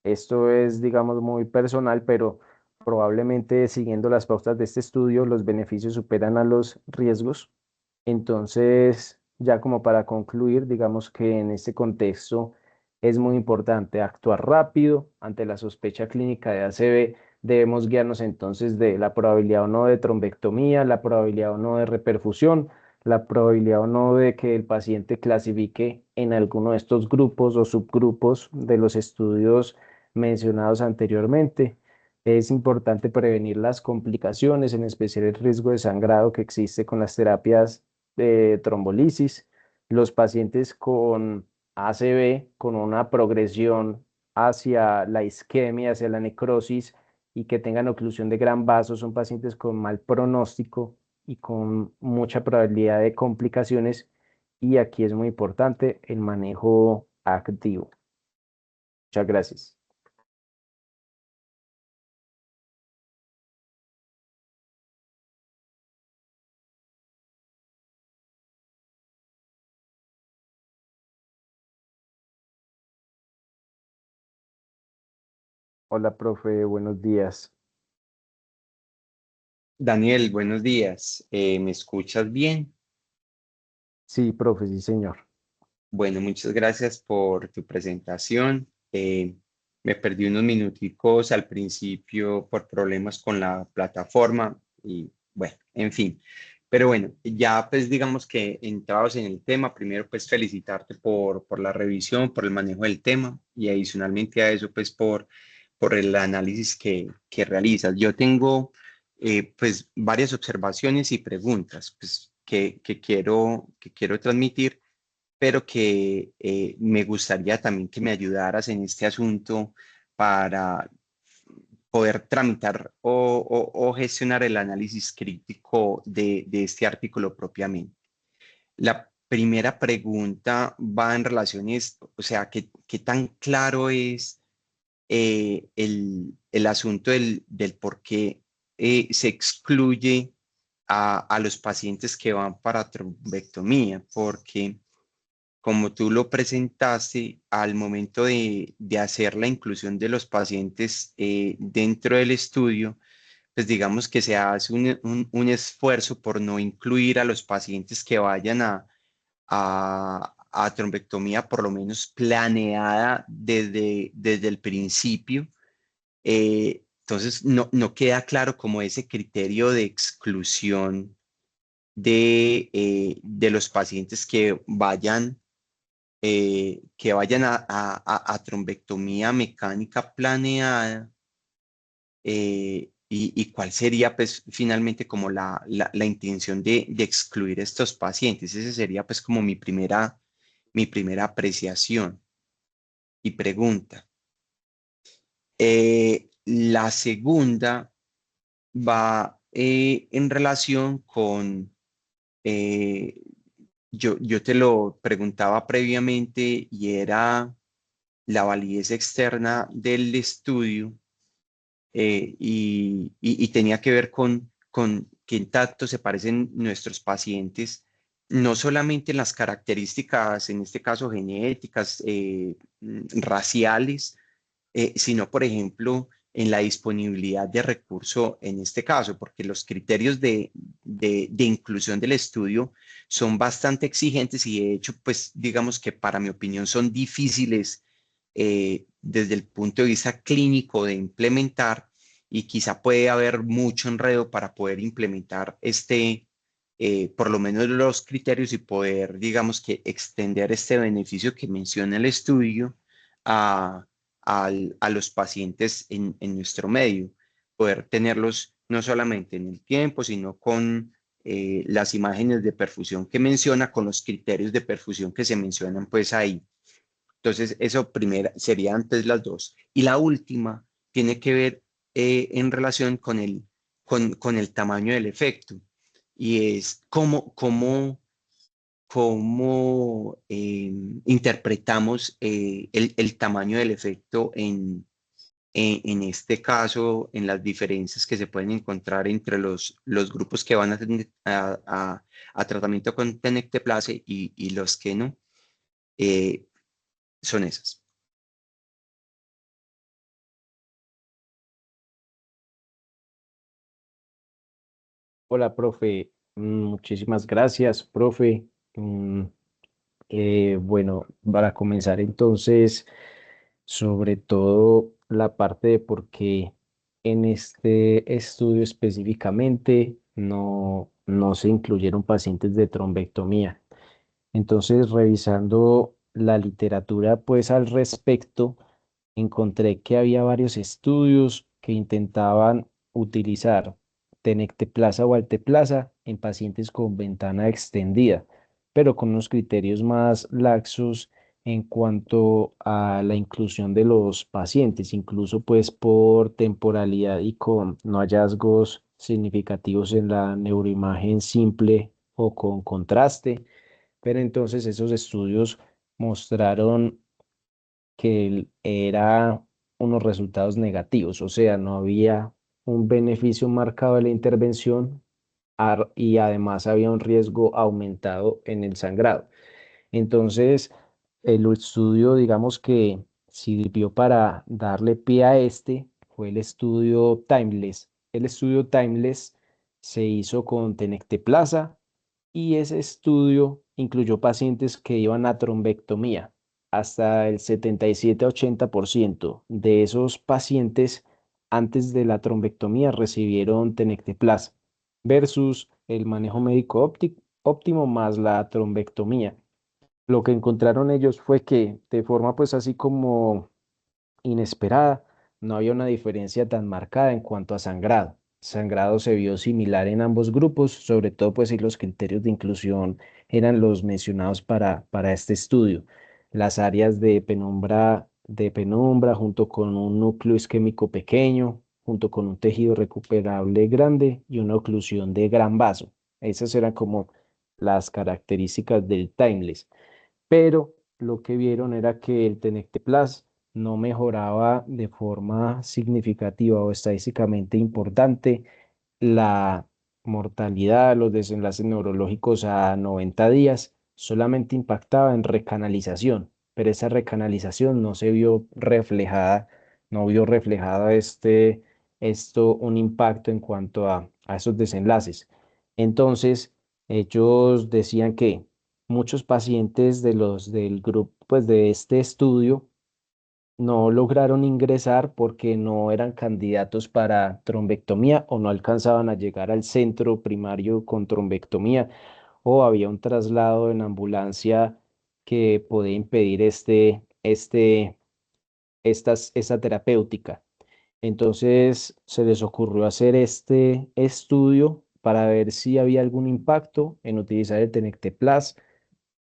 esto es, digamos, muy personal, pero probablemente siguiendo las pautas de este estudio, los beneficios superan a los riesgos. Entonces, ya como para concluir, digamos que en este contexto es muy importante actuar rápido ante la sospecha clínica de ACV. Debemos guiarnos entonces de la probabilidad o no de trombectomía, la probabilidad o no de reperfusión, la probabilidad o no de que el paciente clasifique en alguno de estos grupos o subgrupos de los estudios mencionados anteriormente. Es importante prevenir las complicaciones, en especial el riesgo de sangrado que existe con las terapias de trombolisis. Los pacientes con ACV, con una progresión hacia la isquemia, hacia la necrosis y que tengan oclusión de gran vaso, son pacientes con mal pronóstico y con mucha probabilidad de complicaciones. Y aquí es muy importante el manejo activo. Muchas gracias. Hola, profe, buenos días. Daniel, buenos días. ¿Me escuchas bien? Sí, profe, sí, señor. Bueno, muchas gracias por tu presentación. Me perdí unos minuticos al principio por problemas con la plataforma y bueno, en fin. Pero bueno, ya pues digamos que entrados en el tema, primero pues felicitarte por la revisión, por el manejo del tema y adicionalmente a eso pues por el análisis que realizas. Yo tengo pues varias observaciones y preguntas pues que quiero transmitir, pero que me gustaría también que me ayudaras en este asunto para poder tramitar o gestionar el análisis crítico de este artículo propiamente. La primera pregunta va en relación a esto, o sea, ¿qué tan claro es el asunto del por qué se excluye a los pacientes que van para trombectomía? Porque como tú lo presentaste, al momento de hacer la inclusión de los pacientes dentro del estudio, pues digamos que se hace un esfuerzo por no incluir a los pacientes que vayan a trombectomía, por lo menos planeada desde el principio. Entonces, no queda claro como ese criterio de exclusión de los pacientes que vayan a trombectomía mecánica planeada, y cuál sería pues finalmente como la intención de excluir estos pacientes. Esa sería pues como mi primera apreciación y pregunta. La segunda va en relación con, eh, yo te lo preguntaba previamente y era la validez externa del estudio, y tenía que ver con qué tanto se parecen nuestros pacientes, no solamente en las características, en este caso genéticas, raciales, sino, por ejemplo, en la disponibilidad de recurso en este caso, porque los criterios de inclusión del estudio son bastante exigentes y de hecho, pues digamos que para mi opinión son difíciles desde el punto de vista clínico de implementar, y quizá puede haber mucho enredo para poder implementar por lo menos los criterios, y poder, digamos que, extender este beneficio que menciona el estudio a a los pacientes en nuestro medio, poder tenerlos no solamente en el tiempo, sino con las imágenes de perfusión que menciona, con los criterios de perfusión que se mencionan pues ahí. Entonces, eso primera sería antes las dos. Y la última tiene que ver en relación con el tamaño del efecto, y es cómo interpretamos el tamaño del efecto en este caso, en las diferencias que se pueden encontrar entre los grupos que van a tratamiento con tenecteplase y los que no. eh, Son esas. Hola, profe. Muchísimas gracias, profe. Mm, bueno, para comenzar entonces, sobre todo la parte de por qué en este estudio específicamente no se incluyeron pacientes de trombectomía. Entonces, revisando la literatura, pues al respecto, encontré que había varios estudios que intentaban utilizar tenecteplasa o alteplasa en pacientes con ventana extendida, pero con unos criterios más laxos en cuanto a la inclusión de los pacientes, incluso pues por temporalidad y con no hallazgos significativos en la neuroimagen simple o con contraste. Pero entonces esos estudios mostraron que era unos resultados negativos, o sea, no había un beneficio marcado de la intervención y además había un riesgo aumentado en el sangrado. Entonces, el estudio, digamos que sirvió para darle pie a este, fue el estudio Timeless. El estudio Timeless se hizo con tenecteplasa y ese estudio incluyó pacientes que iban a trombectomía. Hasta el 77-80% de esos pacientes antes de la trombectomía recibieron tenecteplasa versus el manejo médico óptimo más la trombectomía. Lo que encontraron ellos fue que de forma pues así como inesperada, no había una diferencia tan marcada en cuanto a sangrado. Sangrado se vio similar en ambos grupos, sobre todo pues si los criterios de inclusión eran los mencionados para este estudio. Las áreas de penumbra junto con un núcleo isquémico pequeño, junto con un tejido recuperable grande y una oclusión de gran vaso. Esas eran como las características del Timeless, pero lo que vieron era que el tenecteplas no mejoraba de forma significativa o estadísticamente importante la mortalidad, los desenlaces neurológicos a 90 días, solamente impactaba en recanalización, pero esa recanalización no se vio reflejada, no vio reflejada un impacto en cuanto a esos desenlaces. Entonces, ellos decían que muchos pacientes de los del grupo, pues de este estudio, no lograron ingresar porque no eran candidatos para trombectomía o no alcanzaban a llegar al centro primario con trombectomía o había un traslado en ambulancia que podía impedir esta terapéutica. Entonces se les ocurrió hacer este estudio para ver si había algún impacto en utilizar el Tenecteplas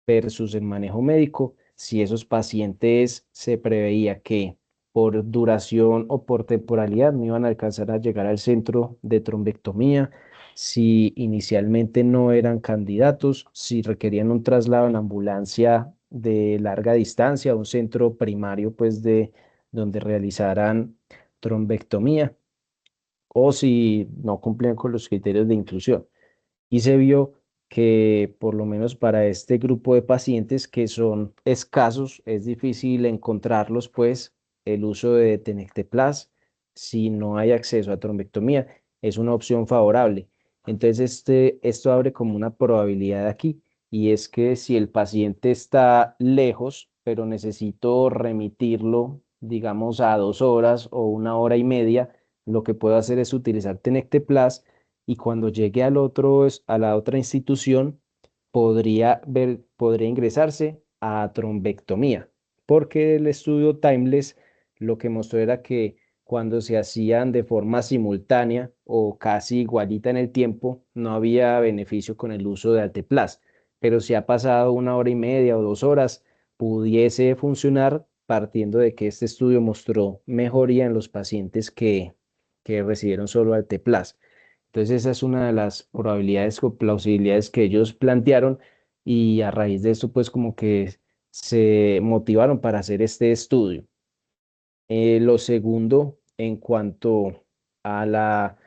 versus el manejo médico, si esos pacientes se preveía que por duración o por temporalidad no iban a alcanzar a llegar al centro de trombectomía, si inicialmente no eran candidatos, si requerían un traslado en ambulancia de larga distancia a un centro primario, pues de donde realizaran trombectomía, o si no cumplían con los criterios de inclusión y se vio que por lo menos para este grupo de pacientes que son escasos, es difícil encontrarlos, pues el uso de Tenecteplas, si no hay acceso a trombectomía, es una opción favorable. Entonces, esto abre como una probabilidad aquí, y es que si el paciente está lejos, pero necesito remitirlo, digamos, a 2 horas o 1 hora y media, lo que puedo hacer es utilizar Tenecteplas y cuando llegue a la otra institución, podría ingresarse a trombectomía, porque el estudio Timeless lo que mostró era que cuando se hacían de forma simultánea o casi igualita en el tiempo, no había beneficio con el uso de Alteplas, pero si ha pasado 1 hora y media o 2 horas, pudiese funcionar partiendo de que este estudio mostró mejoría en los pacientes que recibieron solo Alteplas. Entonces esa es una de las probabilidades o plausibilidades que ellos plantearon y a raíz de esto pues como que se motivaron para hacer este estudio. Lo segundo, en cuanto a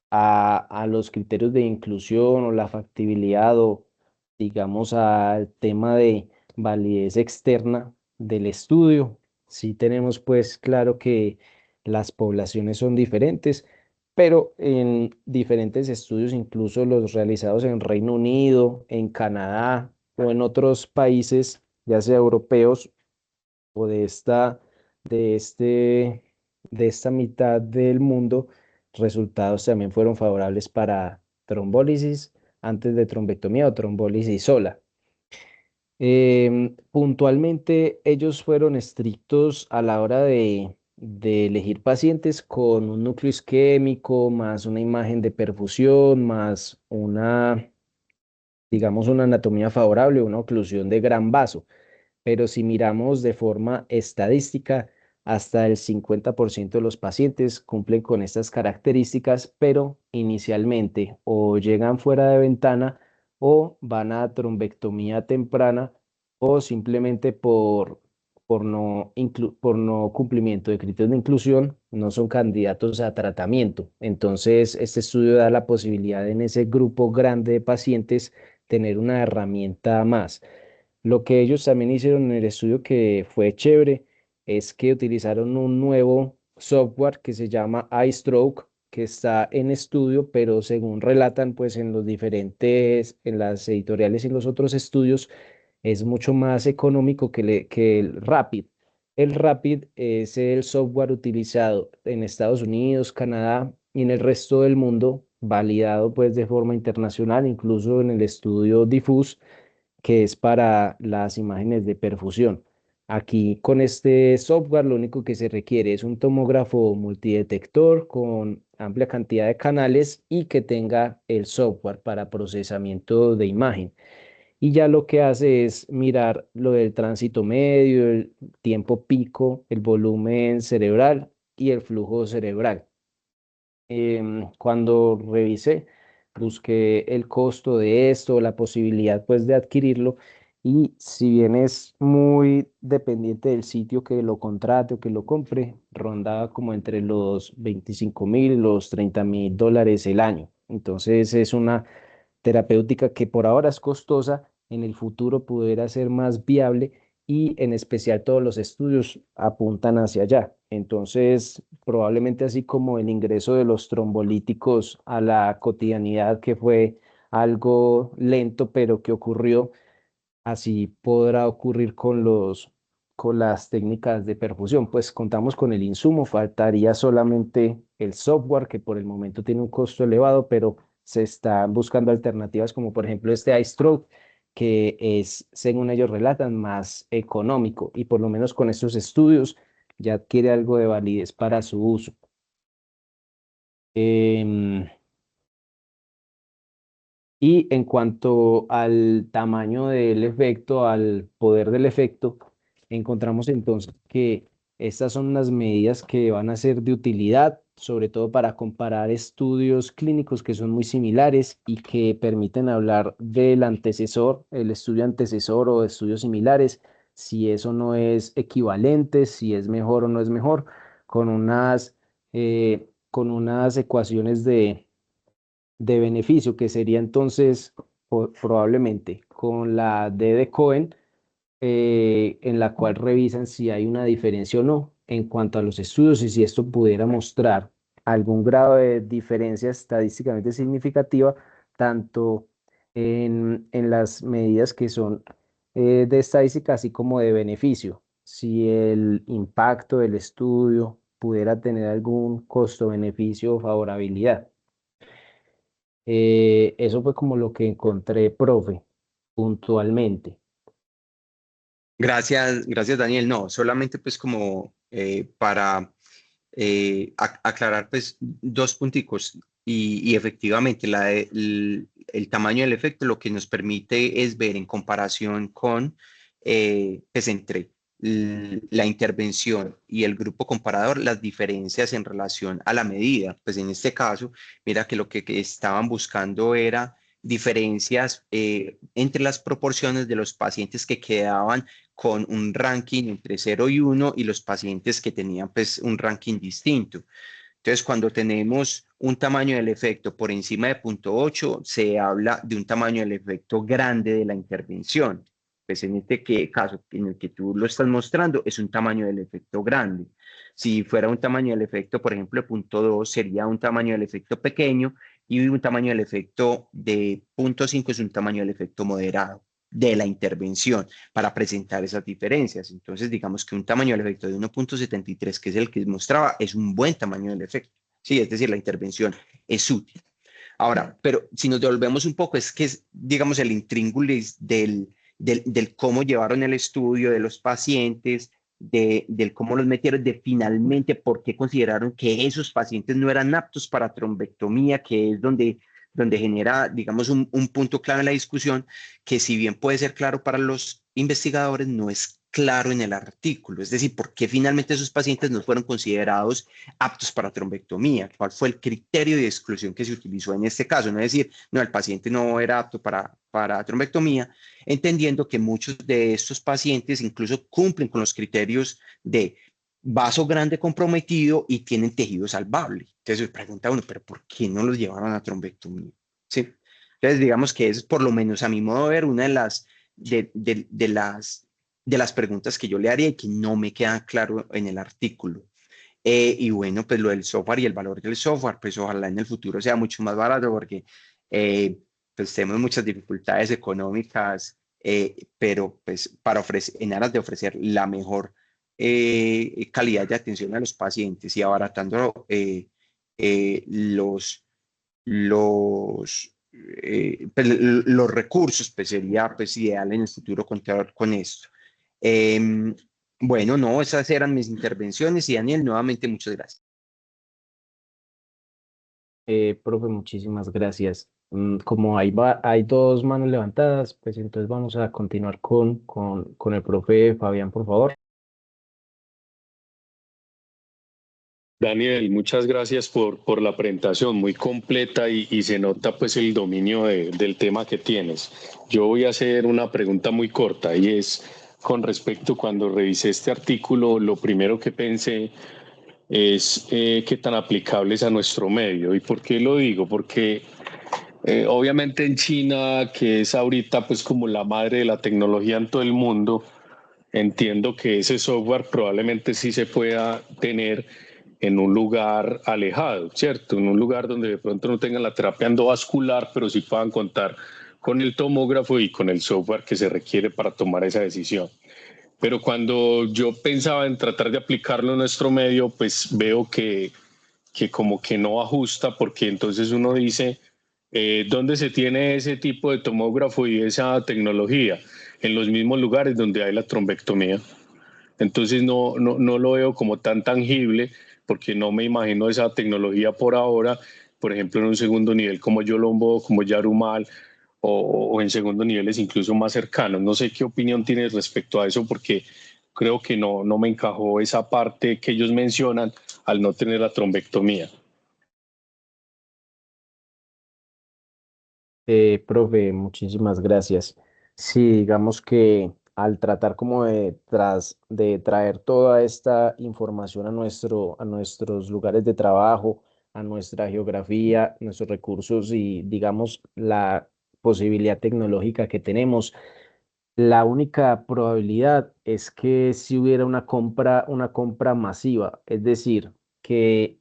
a los criterios de inclusión o la factibilidad o digamos al tema de validez externa del estudio, sí tenemos pues claro que las poblaciones son diferentes, pero en diferentes estudios, incluso los realizados en Reino Unido, en Canadá o en otros países, ya sea europeos o de este, de esta mitad del mundo, resultados también fueron favorables para trombólisis antes de trombectomía o trombólisis sola. Puntualmente, ellos fueron estrictos a la hora de elegir pacientes con un núcleo isquémico, más una imagen de perfusión, más digamos, una anatomía favorable, una oclusión de gran vaso, pero si miramos de forma estadística, hasta el 50% de los pacientes cumplen con estas características, pero inicialmente o llegan fuera de ventana o van a trombectomía temprana o simplemente por no cumplimiento de criterios de inclusión no son candidatos a tratamiento. Entonces, este estudio da la posibilidad en ese grupo grande de pacientes tener una herramienta más. Lo que ellos también hicieron en el estudio que fue chévere es que utilizaron un nuevo software que se llama iStroke, que está en estudio, pero según relatan, pues en las editoriales y en los otros estudios, es mucho más económico que el Rapid. El Rapid es el software utilizado en Estados Unidos, Canadá y en el resto del mundo, validado pues de forma internacional, incluso en el estudio Diffuse que es para las imágenes de perfusión. Aquí con este software lo único que se requiere es un tomógrafo multidetector con amplia cantidad de canales y que tenga el software para procesamiento de imagen. Y ya lo que hace es mirar lo del tránsito medio, el tiempo pico, el volumen cerebral y el flujo cerebral. Cuando revisé, busqué el costo de esto, la posibilidad pues de adquirirlo y si bien es muy dependiente del sitio que lo contrate o que lo compre, rondaba como entre los 25.000 y los 30.000 dólares el año. Entonces es una terapéutica que por ahora es costosa, en el futuro pudiera ser más viable y en especial todos los estudios apuntan hacia allá. Entonces, probablemente así como el ingreso de los trombolíticos a la cotidianidad, que fue algo lento, pero que ocurrió, así podrá ocurrir con con las técnicas de perfusión. Pues contamos con el insumo, faltaría solamente el software, que por el momento tiene un costo elevado, pero se están buscando alternativas como por ejemplo este iStroke, que es, según ellos relatan, más económico y por lo menos con estos estudios ya adquiere algo de validez para su uso. Em, y en cuanto al tamaño del efecto, al poder del efecto, encontramos entonces que estas son las medidas que van a ser de utilidad, sobre todo para comparar estudios clínicos que son muy similares y que permiten hablar del antecesor, el estudio antecesor o de estudios similares, si eso no es equivalente, si es mejor o no es mejor, con unas ecuaciones de beneficio, que sería entonces probablemente con la D de Cohen, en la cual revisan si hay una diferencia o no en cuanto a los estudios y si esto pudiera mostrar algún grado de diferencia estadísticamente significativa, tanto en las medidas que son de estadística, así como de beneficio, si el impacto del estudio pudiera tener algún costo-beneficio o favorabilidad. Eso fue como lo que encontré, profe, puntualmente. Gracias Daniel. No, solamente pues como para aclarar pues dos punticos y efectivamente el tamaño del efecto lo que nos permite es ver en comparación con pues entre la intervención y el grupo comparador las diferencias en relación a la medida. Pues en este caso, mira que lo que estaban buscando era diferencias entre las proporciones de los pacientes que quedaban con un ranking entre 0 y 1 y los pacientes que tenían pues un ranking distinto. Entonces, cuando tenemos un tamaño del efecto por encima de 0,8, se habla de un tamaño del efecto grande de la intervención. Pues en este caso, en el que tú lo estás mostrando, es un tamaño del efecto grande. Si fuera un tamaño del efecto, por ejemplo, de 0,2, sería un tamaño del efecto pequeño y un tamaño del efecto de 0,5 es un tamaño del efecto moderado de la intervención para presentar esas diferencias. Entonces, digamos que un tamaño del efecto de 1,73, que es el que mostraba, es un buen tamaño del efecto. Sí, es decir, la intervención es útil. Ahora, pero si nos devolvemos un poco, es que es, digamos, el intríngulis del cómo llevaron el estudio de los pacientes, del cómo los metieron, de finalmente por qué consideraron que esos pacientes no eran aptos para trombectomía, que es donde genera, digamos, un punto clave en la discusión, que si bien puede ser claro para los investigadores, no es claro en el artículo. Es decir, por qué finalmente esos pacientes no fueron considerados aptos para trombectomía, cuál fue el criterio de exclusión que se utilizó en este caso. No es decir, no, el paciente no era apto para trombectomía, entendiendo que muchos de estos pacientes incluso cumplen con los criterios de vaso grande comprometido y tienen tejido salvable. Entonces se pregunta uno, pero ¿por qué no los llevaron a trombectomía? ¿Sí? Entonces digamos que es por lo menos a mi modo de ver una de las preguntas que yo le haría y que no me quedan claro en el artículo. Y bueno, pues lo del software y el valor del software, pues ojalá en el futuro sea mucho más barato porque pues tenemos muchas dificultades económicas, pero pues para ofrecer, en aras de ofrecer la mejor calidad de atención a los pacientes y abaratando pues, los recursos, pues sería pues ideal en el futuro contar con esto. Em, bueno, no, esas eran mis intervenciones y Daniel, nuevamente muchas gracias. Profe, muchísimas gracias. Como hay dos manos levantadas, pues entonces vamos a continuar con el profe Fabián, por favor. Daniel, muchas gracias por la presentación, muy completa y se nota pues el dominio del tema que tienes. Yo voy a hacer una pregunta muy corta y es con respecto cuando revisé este artículo, lo primero que pensé es qué tan aplicable es a nuestro medio. ¿Y por qué lo digo? Porque obviamente en China, que es ahorita pues como la madre de la tecnología en todo el mundo, entiendo que ese software probablemente sí se pueda tener en un lugar alejado, ¿cierto? En un lugar donde de pronto no tengan la terapia endovascular, pero sí puedan contar con el tomógrafo y con el software que se requiere para tomar esa decisión. pero cuando yo pensaba en tratar de aplicarlo en nuestro medio, pues veo que como que no ajusta, porque entonces uno dice, ¿dónde se tiene ese tipo de tomógrafo y esa tecnología? En los mismos lugares donde hay la trombectomía. Entonces no lo veo como tan tangible, porque no me imagino esa tecnología por ahora, por ejemplo, en un segundo nivel como Yolombo, como Yarumal, o en segundos niveles incluso más cercanos. No sé qué opinión tienes respecto a eso, porque creo que no me encajó esa parte que ellos mencionan al no tener la trombectomía. Profe, muchísimas gracias. Sí, digamos que al tratar como de traer toda esta información a nuestros lugares de trabajo, a nuestra geografía, nuestros recursos y digamos la posibilidad tecnológica que tenemos, la única probabilidad es que si hubiera una compra masiva, es decir, que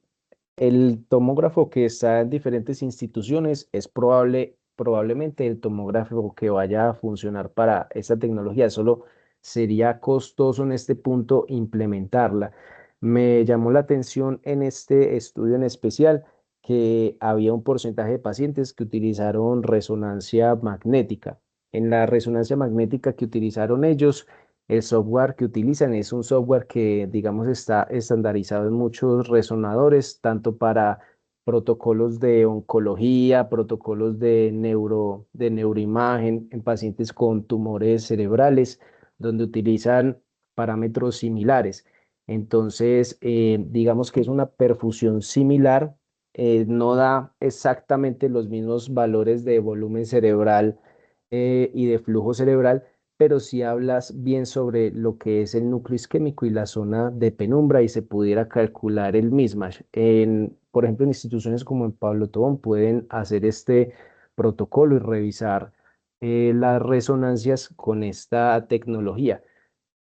el tomógrafo que está en diferentes instituciones es probablemente el tomógrafo que vaya a funcionar para esta tecnología. Solo sería costoso en este punto implementarla. Me llamó la atención en este estudio en especial que había un porcentaje de pacientes que utilizaron resonancia magnética. En la resonancia magnética que utilizaron ellos, el software que utilizan es un software que, digamos, está estandarizado en muchos resonadores, tanto para protocolos de oncología, protocolos de neuroimagen en pacientes con tumores cerebrales, donde utilizan parámetros similares. Entonces, digamos que es una perfusión similar, no da exactamente los mismos valores de volumen cerebral y de flujo cerebral, pero si hablas bien sobre lo que es el núcleo isquémico y la zona de penumbra y se pudiera calcular el mismatch. Por ejemplo, en instituciones como en Pablo Tobón pueden hacer este protocolo y revisar las resonancias con esta tecnología.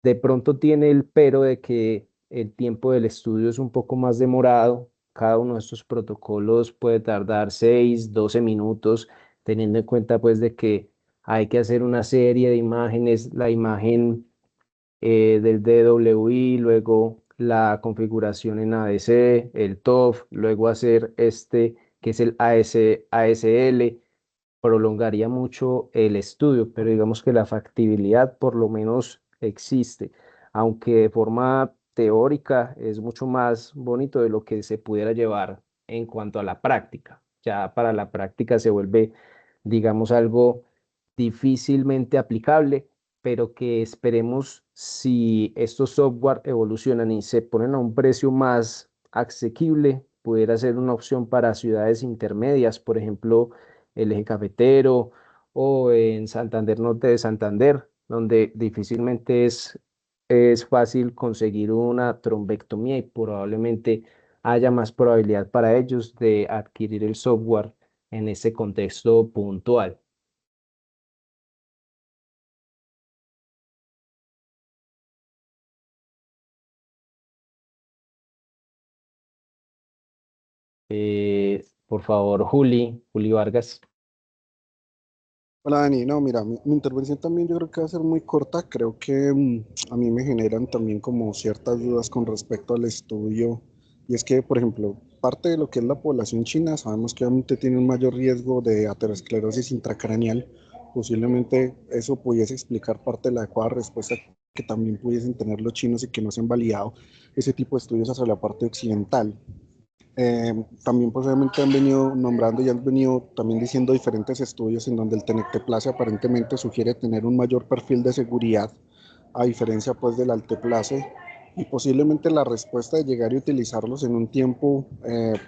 De pronto tiene el pero de que el tiempo del estudio es un poco más demorado. Cada uno de estos protocolos puede tardar 6, 12 minutos, teniendo en cuenta pues de que hay que hacer una serie de imágenes, la imagen del DWI, luego la configuración en ADC, el TOF, luego hacer este que es el ASL, prolongaría mucho el estudio, pero digamos que la factibilidad por lo menos existe, aunque de forma teórica es mucho más bonito de lo que se pudiera llevar en cuanto a la práctica. Ya para la práctica se vuelve, digamos, algo difícilmente aplicable, pero que esperemos si estos software evolucionan y se ponen a un precio más asequible, pudiera ser una opción para ciudades intermedias, por ejemplo, el eje cafetero o en Santander Norte de Santander, donde difícilmente es fácil conseguir una trombectomía y probablemente haya más probabilidad para ellos de adquirir el software en ese contexto puntual. Por favor, Juli Vargas. Hola Dani, no, mira, mi intervención también yo creo que va a ser muy corta, creo que a mí me generan también como ciertas dudas con respecto al estudio, y es que, por ejemplo, parte de lo que es la población china, sabemos que obviamente tiene un mayor riesgo de aterosclerosis intracraneal, posiblemente eso pudiese explicar parte de la adecuada respuesta que también pudiesen tener los chinos y que no se han validado ese tipo de estudios hacia la parte occidental. También pues obviamente han venido nombrando y han venido también diciendo diferentes estudios en donde el tenecteplase aparentemente sugiere tener un mayor perfil de seguridad a diferencia pues del alteplase y posiblemente la respuesta de llegar y utilizarlos en un tiempo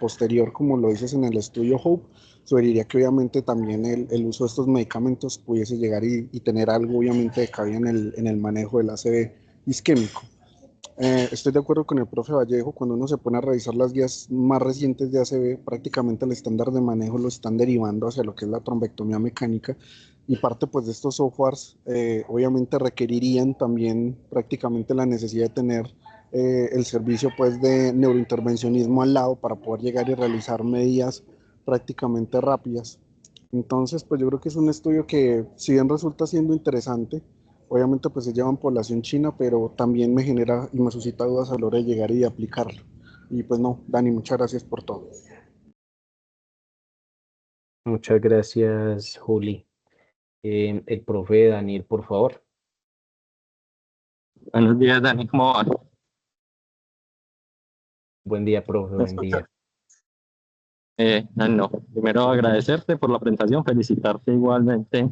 posterior como lo dices en el estudio HOPE sugeriría que obviamente también el uso de estos medicamentos pudiese llegar y tener algo obviamente de cabida en el manejo del ACV isquémico. Estoy de acuerdo con el profe Vallejo, cuando uno se pone a revisar las guías más recientes de ACV, prácticamente el estándar de manejo lo están derivando hacia lo que es la trombectomía mecánica y parte pues de estos softwares obviamente requerirían también prácticamente la necesidad de tener el servicio pues de neurointervencionismo al lado para poder llegar y realizar medidas prácticamente rápidas. Entonces pues yo creo que es un estudio que si bien resulta siendo interesante, Obviamente pues se llevan población china, pero también me genera y me suscita dudas a la hora de llegar y aplicarlo. Y pues no, Dani, muchas gracias por todo. Muchas gracias, Juli. El profe Daniel, por favor. Buenos días, Dani, ¿cómo vas? Buen día, profe, ¿Me buen escuchas? día. Dani, no. Primero agradecerte por la presentación, felicitarte igualmente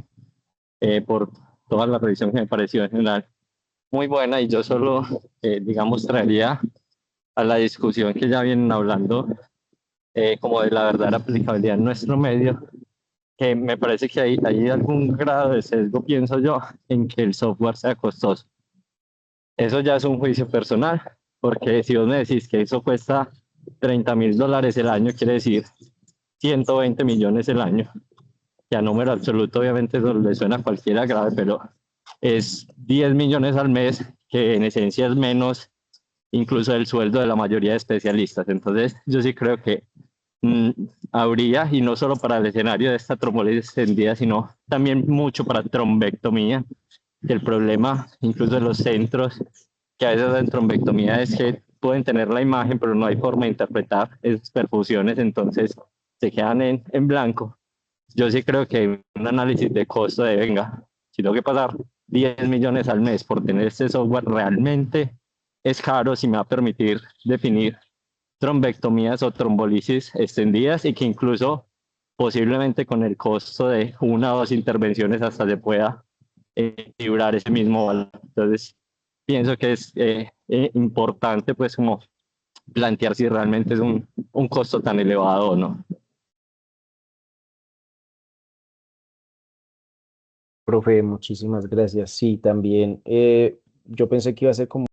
por toda la revisión que me pareció en general muy buena y yo solo, digamos, traería a la discusión que ya vienen hablando como de la verdadera aplicabilidad en nuestro medio, que me parece que hay algún grado de sesgo, pienso yo, en que el software sea costoso. Eso ya es un juicio personal, porque si vos me decís que eso cuesta $30,000 el año, quiere decir 120 millones el año, que a número absoluto obviamente eso le suena a cualquiera grave, pero es 10 millones al mes, que en esencia es menos incluso del sueldo de la mayoría de especialistas. Entonces yo sí creo que mm, habría, y no solo para el escenario de esta trombosis extendida, sino también mucho para trombectomía, que el problema incluso de los centros que a veces en trombectomía es que pueden tener la imagen, pero no hay forma de interpretar esas perfusiones, entonces se quedan en blanco. Yo sí creo que un análisis de costo de, venga, si tengo que pagar 10 millones al mes por tener este software, realmente es caro si me va a permitir definir trombectomías o trombolisis extendidas y que incluso posiblemente con el costo de una o dos intervenciones hasta se pueda librar ese mismo valor. Entonces, pienso que es importante pues como plantear si realmente es un costo tan elevado o no. Profe, muchísimas gracias. Sí, también yo pensé que iba a ser como